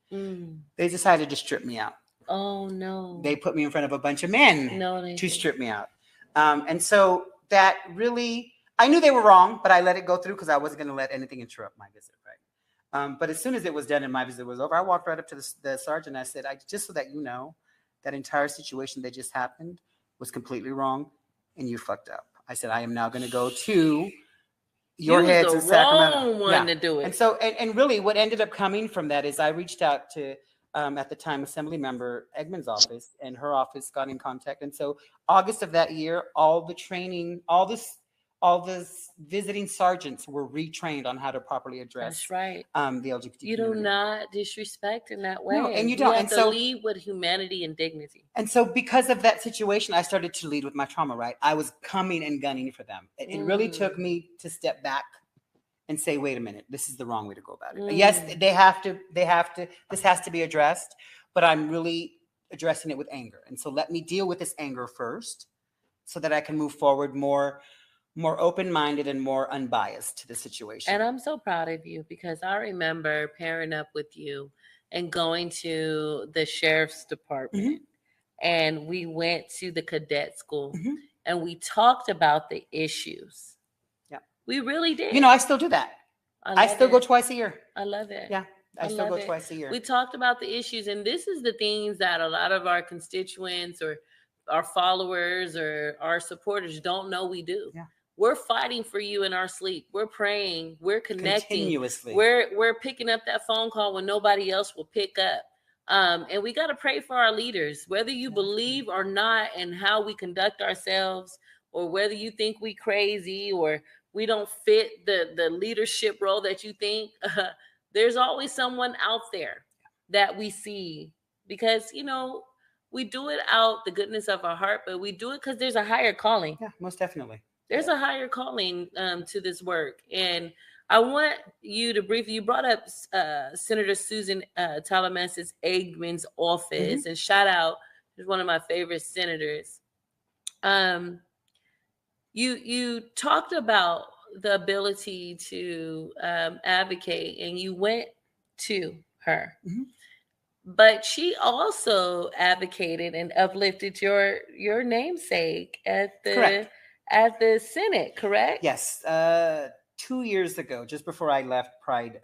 They decided to strip me out. Oh, no. They put me in front of a bunch of men to strip me out. And so that really... I knew they were wrong, but I let it go through because I wasn't going to let anything interrupt my visit, right? But as soon as it was done and my visit was over, I walked right up to the sergeant. I said, just so that you know, that entire situation that just happened was completely wrong, and you fucked up. I said, I am now going to go to your heads in Sacramento. One to do it. And so, and really what ended up coming from that is I reached out to, at the time, Assembly Member Eggman's office, and her office got in contact. And so August of that year, all the training, all the visiting sergeants were retrained on how to properly address That's right. The LGBT You community. do not disrespect in that way. No, and you don't. have And to so lead with humanity and dignity. And so because of that situation, I started to lead with my trauma, right? I was coming and gunning for them. It really took me to step back and say, wait a minute, this is the wrong way to go about it. Yes, this has to be addressed, but I'm really addressing it with anger. And so let me deal with this anger first so that I can move forward more open-minded and more unbiased to the situation. And I'm so proud of you because I remember pairing up with you and going to the sheriff's department. And we went to the cadet school and we talked about the issues. Yeah. We really did. You know, I still do that. I still go twice a year. I love it. Yeah. I still go twice a year. We talked about the issues, and this is the things that a lot of our constituents or our followers or our supporters don't know we do. Yeah. We're fighting for you in our sleep. We're praying. We're connecting. Continuously. We're picking up that phone call when nobody else will pick up. And we got to pray for our leaders, whether you believe or not in how we conduct ourselves, or whether you think we crazy or we don't fit the leadership role that you think. There's always someone out there that we see because, you know, we do it out the goodness of our heart, but we do it because there's a higher calling. Yeah, most definitely. There's a higher calling to this work. And I want you to briefly, you brought up Senator Susan Talamantes Eggman's office, and shout out, she's one of my favorite senators. You talked about the ability to advocate, and you went to her. But she also advocated and uplifted your namesake at the Senate, correct? Yes. 2 years ago, just before I left Pride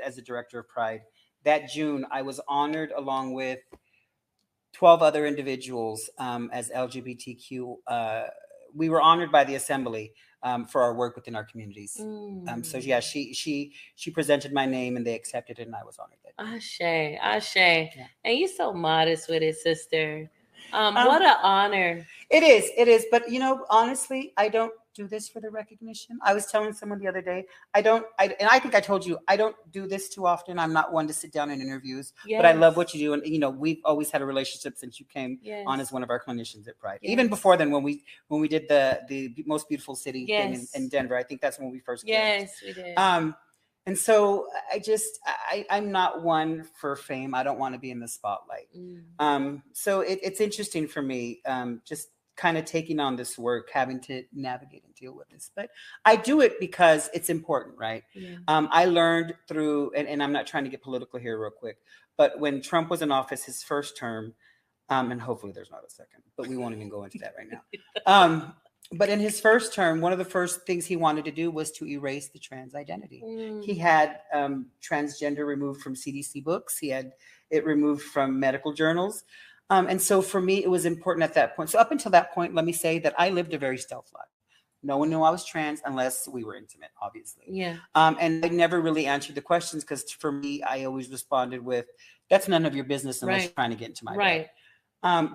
as a director of Pride, that June, I was honored along with 12 other individuals as LGBTQ. We were honored by the Assembly for our work within our communities. So yeah, she presented my name and they accepted it, and I was honored. Ashe. Yeah. And you're so modest with it, sister. What an honor. It is. But you know, honestly, I don't do this for the recognition. I was telling someone the other day, and I think I told you, I don't do this too often. I'm not one to sit down in interviews, but I love what you do. And, you know, we've always had a relationship since you came on as one of our clinicians at Pride. Even before then, when we did the Most Beautiful City thing in Denver, I think that's when we first came. Yes, we did. And so I'm not one for fame. I don't want to be in the spotlight. So it's interesting for me, just kind of taking on this work, having to navigate and deal with this. But I do it because it's important, right? I learned through, and I'm not trying to get political here real quick, but when Trump was in office, his first term, and hopefully there's not a second, but we won't even go into that right now. But in his first term, one of the first things he wanted to do was to erase the trans identity. He had transgender removed from CDC books. He had it removed from medical journals. And so for me, it was important at that point. So up until that point, let me say that I lived a very stealth life. No one knew I was trans unless we were intimate, obviously. And I never really answered the questions because for me, I always responded with, that's none of your business unless you're trying to get into my bed.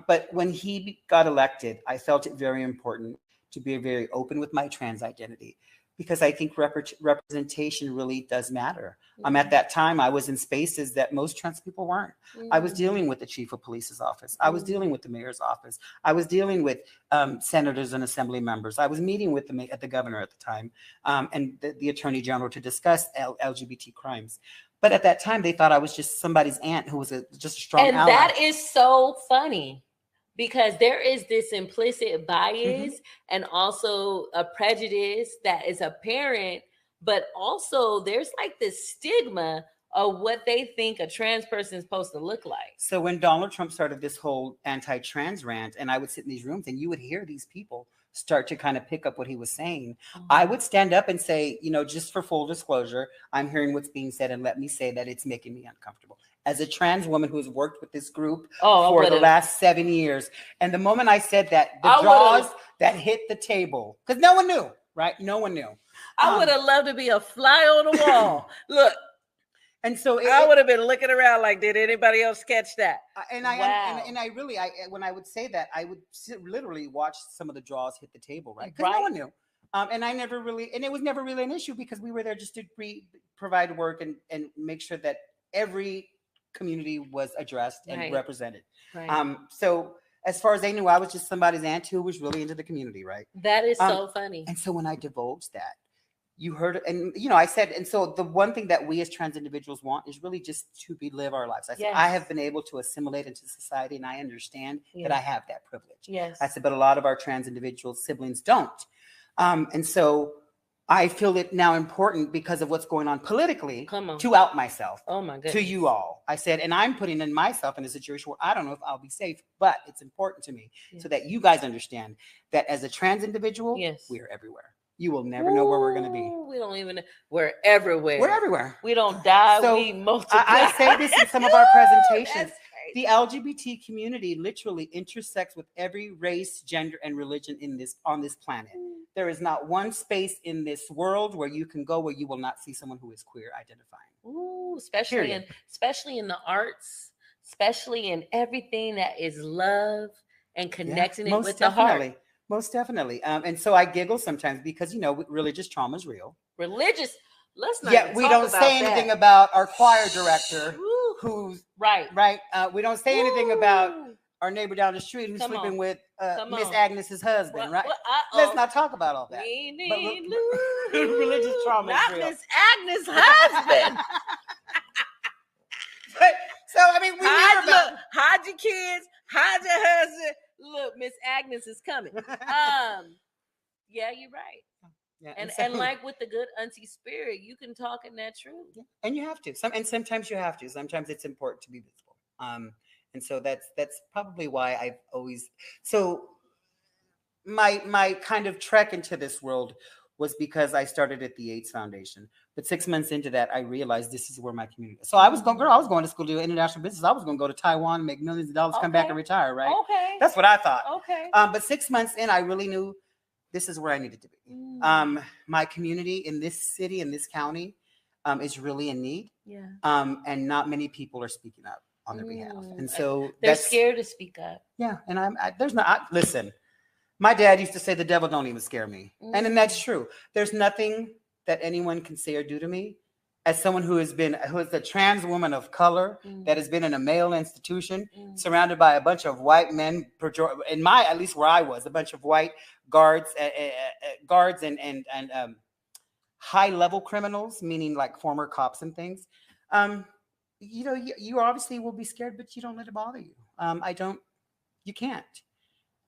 But when he got elected, I felt it very important to be very open with my trans identity, because I think representation really does matter. At that time, I was in spaces that most trans people weren't. I was dealing with the chief of police's office. I was dealing with the mayor's office. I was dealing with senators and assembly members. I was meeting with the governor at the time and the attorney general to discuss LGBT crimes. But at that time, they thought I was just somebody's aunt who was just a strong ally. And that is so funny. Because there is this implicit bias and also a prejudice that is apparent, but also there's like this stigma of what they think a trans person is supposed to look like. So when Donald Trump started this whole anti-trans rant, and I would sit in these rooms and you would hear these people start to kind of pick up what he was saying, I would stand up and say, just for full disclosure, I'm hearing what's being said, and let me say that it's making me uncomfortable. As a trans woman who has worked with this group for the last 7 years. And the moment I said that, the jaws that hit the table, because no one knew, right? No one knew. I would have loved to be a fly on the wall. Look. And so I would have been looking around like, did anybody else catch that? And I really, when I would say that, I would literally watch some of the jaws hit the table, right? Because no one knew. And I never really, and it was never really an issue because we were there just to provide work and make sure that every community was addressed and represented. Right. So as far as they knew, I was just somebody's aunt who was really into the community, right? That is so funny. And so when I divulged that, you heard it, and I said, and so the one thing that we as trans individuals want is really just to live our lives. I said, I have been able to assimilate into society, and I understand that I have that privilege. Yes. I said, but a lot of our trans individual siblings don't. And so I feel it now important because of what's going on politically to out myself to you all. I said, and I'm putting in myself in a situation where I don't know if I'll be safe, but it's important to me so that you guys understand that as a trans individual, we're everywhere. You will never know where we're going to be. We don't even know. We're everywhere. We're everywhere. We don't die. So we multiply. I say this in some of our presentations. The LGBT community literally intersects with every race, gender, and religion on this planet. There is not one space in this world where you can go where you will not see someone who is queer identifying. Ooh, especially in the arts, especially in everything that is love and connecting it with the heart. Most definitely. And so I giggle sometimes because, religious trauma is real. Let's not. Yeah, we don't say anything about our choir director who's right. We don't say anything about our neighbor down the street who's sleeping with Miss Agnes's husband, right? Let's not talk about all that. Religious trauma not is real. Miss Agnes' husband. Hide your kids, hide your husband. Look, Miss Agnes is coming. Yeah, you're right. Yeah, and like with the good auntie spirit, you can talk in that truth. Yeah, and you have to. Sometimes you have to. Sometimes it's important to be visible. And so that's probably why I've always. So my kind of trek into this world was because I started at the AIDS Foundation. But 6 months into that, I realized this is where my community is. So I was going to school to do international business. I was going to go to Taiwan, make millions of dollars, come back and retire, right? Okay. That's what I thought. Okay. But 6 months in, I really knew this is where I needed to be. My community in this city, in this county, is really in need. Yeah. And not many people are speaking up on their behalf. And so they're scared to speak up. Yeah. And listen, my dad used to say the devil don't even scare me. And then that's true. There's nothing that anyone can say or do to me as someone who is a trans woman of color that has been in a male institution surrounded by a bunch of white men, at least where I was, a bunch of white guards and high level criminals, meaning like former cops and things. You obviously will be scared, but you don't let it bother you. You can't.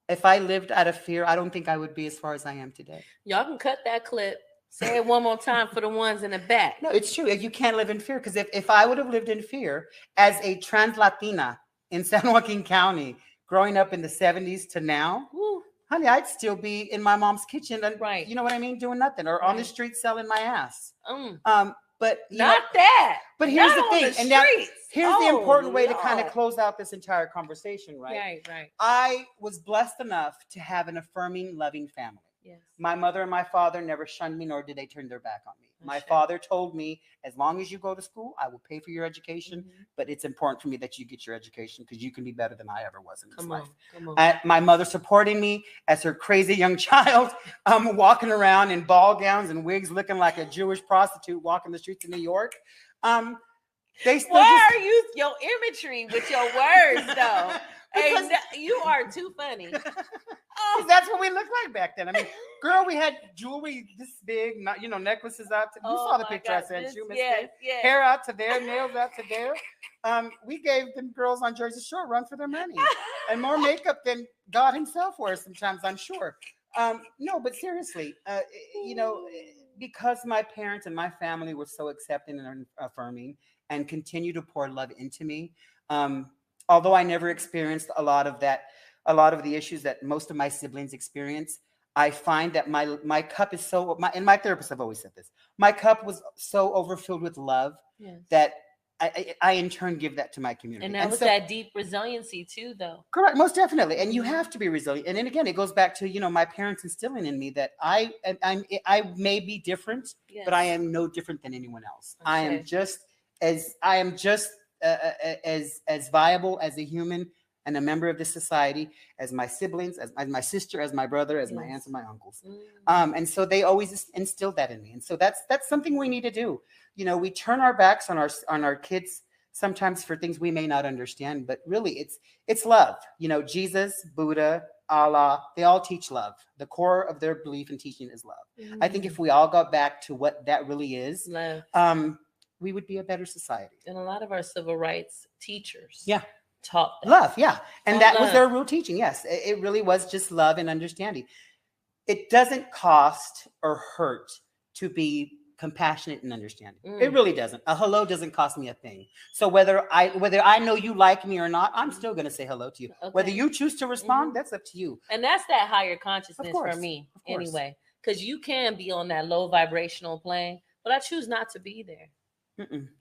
If I lived out of fear, I don't think I would be as far as I am today. Y'all can cut that clip. Say it one more time for the ones in the back. No, it's true. You can't live in fear because if I would have lived in fear as a trans Latina in San Joaquin County, growing up in the 70s to now, honey, I'd still be in my mom's kitchen and you know what I mean, doing nothing, or on the street selling my ass. But not that. But here's the thing, and now here's the important way to kind of close out this entire conversation, right? Right. I was blessed enough to have an affirming, loving family. Yes. My mother and my father never shunned me, nor did they turn their back on me. My Sure. father told me, as long as you go to school, I will pay for your education. Mm-hmm. But it's important for me that you get your education because you can be better than I ever was in this life. Come on. My mother supporting me as her crazy young child, walking around in ball gowns and wigs, looking like a Jewish prostitute walking the streets of New York. Why are you your imagery with your words though? Hey, you are too funny. That's what we looked like back then. I mean, girl, we had jewelry this big, necklaces out to. You saw the picture I sent you, Miss Kate. Yes. Hair out to there, nails out to there. We gave them girls on Jersey Shore a run for their money, and more makeup than God Himself wears sometimes, I'm sure. No, but seriously, because my parents and my family were so accepting and affirming, and continue to pour love into me. Although I never experienced a lot of the issues that most of my siblings experience, I find that my cup is and my therapists have always said this, my cup was so overfilled with love that I in turn give that to my community. And that was that deep resiliency too, though. Correct, most definitely. And you have to be resilient. And then again, it goes back to, my parents instilling in me that I may be different, but I am no different than anyone else. Okay. I am just as viable as a human and a member of this society as my siblings, as my sister, as my brother, as my aunts and my uncles. And so they always instilled that in me. And so that's something we need to do. We turn our backs on our kids sometimes for things we may not understand, but really it's love. Jesus, Buddha, Allah, they all teach love. The core of their belief and teaching is love. I think if we all got back to what that really is, love, we would be a better society. And a lot of our civil rights teachers taught that. Love, and that was their real teaching. Yes, it really was just love and understanding. It doesn't cost or hurt to be compassionate and understanding. It really doesn't. A hello doesn't cost me a thing. So whether I know you like me or not, I'm still going to say hello to you. Okay. Whether you choose to respond, that's up to you. And that's that higher consciousness for me anyway, because you can be on that low vibrational plane, but I choose not to be there.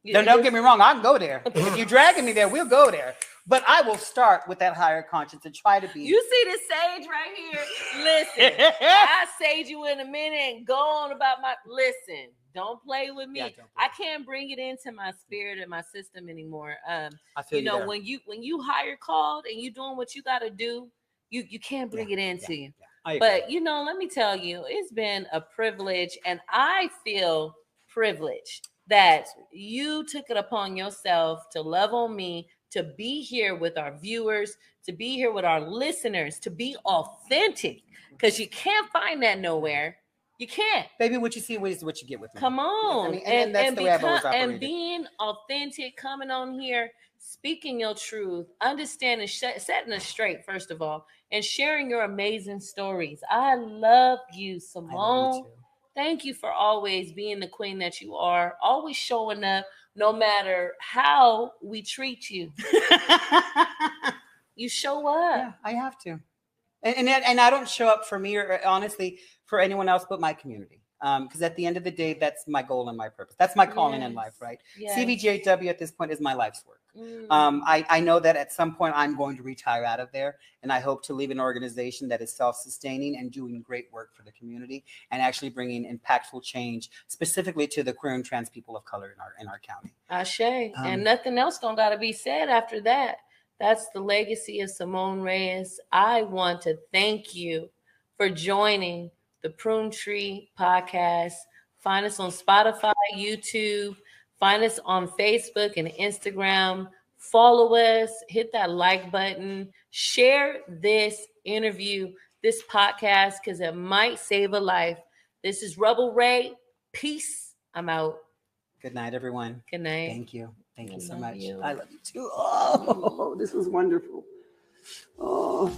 Don't get me wrong, I can go there. If you're dragging me there, we'll go there. But I will start with that higher conscience and try to be. You see this sage right here? Listen, I sage you in a minute and go on about my. Listen, don't play with me. I can't bring it into my spirit and my system anymore. I feel when you higher called and you doing what you got to do, you can't bring it into you. But let me tell you, it's been a privilege, and I feel privileged that you took it upon yourself to love on me, to be here with our viewers, to be here with our listeners, to be authentic, because you can't find that nowhere. You can't. Baby, what you see is what you get with me. Come on. And that's the way I've always operated. And being authentic, coming on here, speaking your truth, understanding, setting us straight, first of all, and sharing your amazing stories. I love you, Cymone. I love you too. Thank you for always being the queen that you are, always showing up no matter how we treat you. You show up. Yeah, I have to. And I don't show up for me or honestly for anyone else but my community. Because at the end of the day, that's my goal and my purpose. That's my calling in life, right? Yes. CVJW at this point is my life's work. I know that at some point I'm going to retire out of there, and I hope to leave an organization that is self-sustaining and doing great work for the community and actually bringing impactful change specifically to the queer and trans people of color in our county. Ashe. And nothing else don't got to be said after that. That's the legacy of Cymone Reyes. I want to thank you for joining the Pruned Tree Podcast. Find us on Spotify, YouTube. Find us on Facebook and Instagram. Follow us. Hit that like button. Share this interview, this podcast, because it might save a life. This is Rebel Ray. Peace. I'm out. Good night, everyone. Good night. Thank you. Thank you so much. You. I love you too. Oh, this was wonderful. Oh.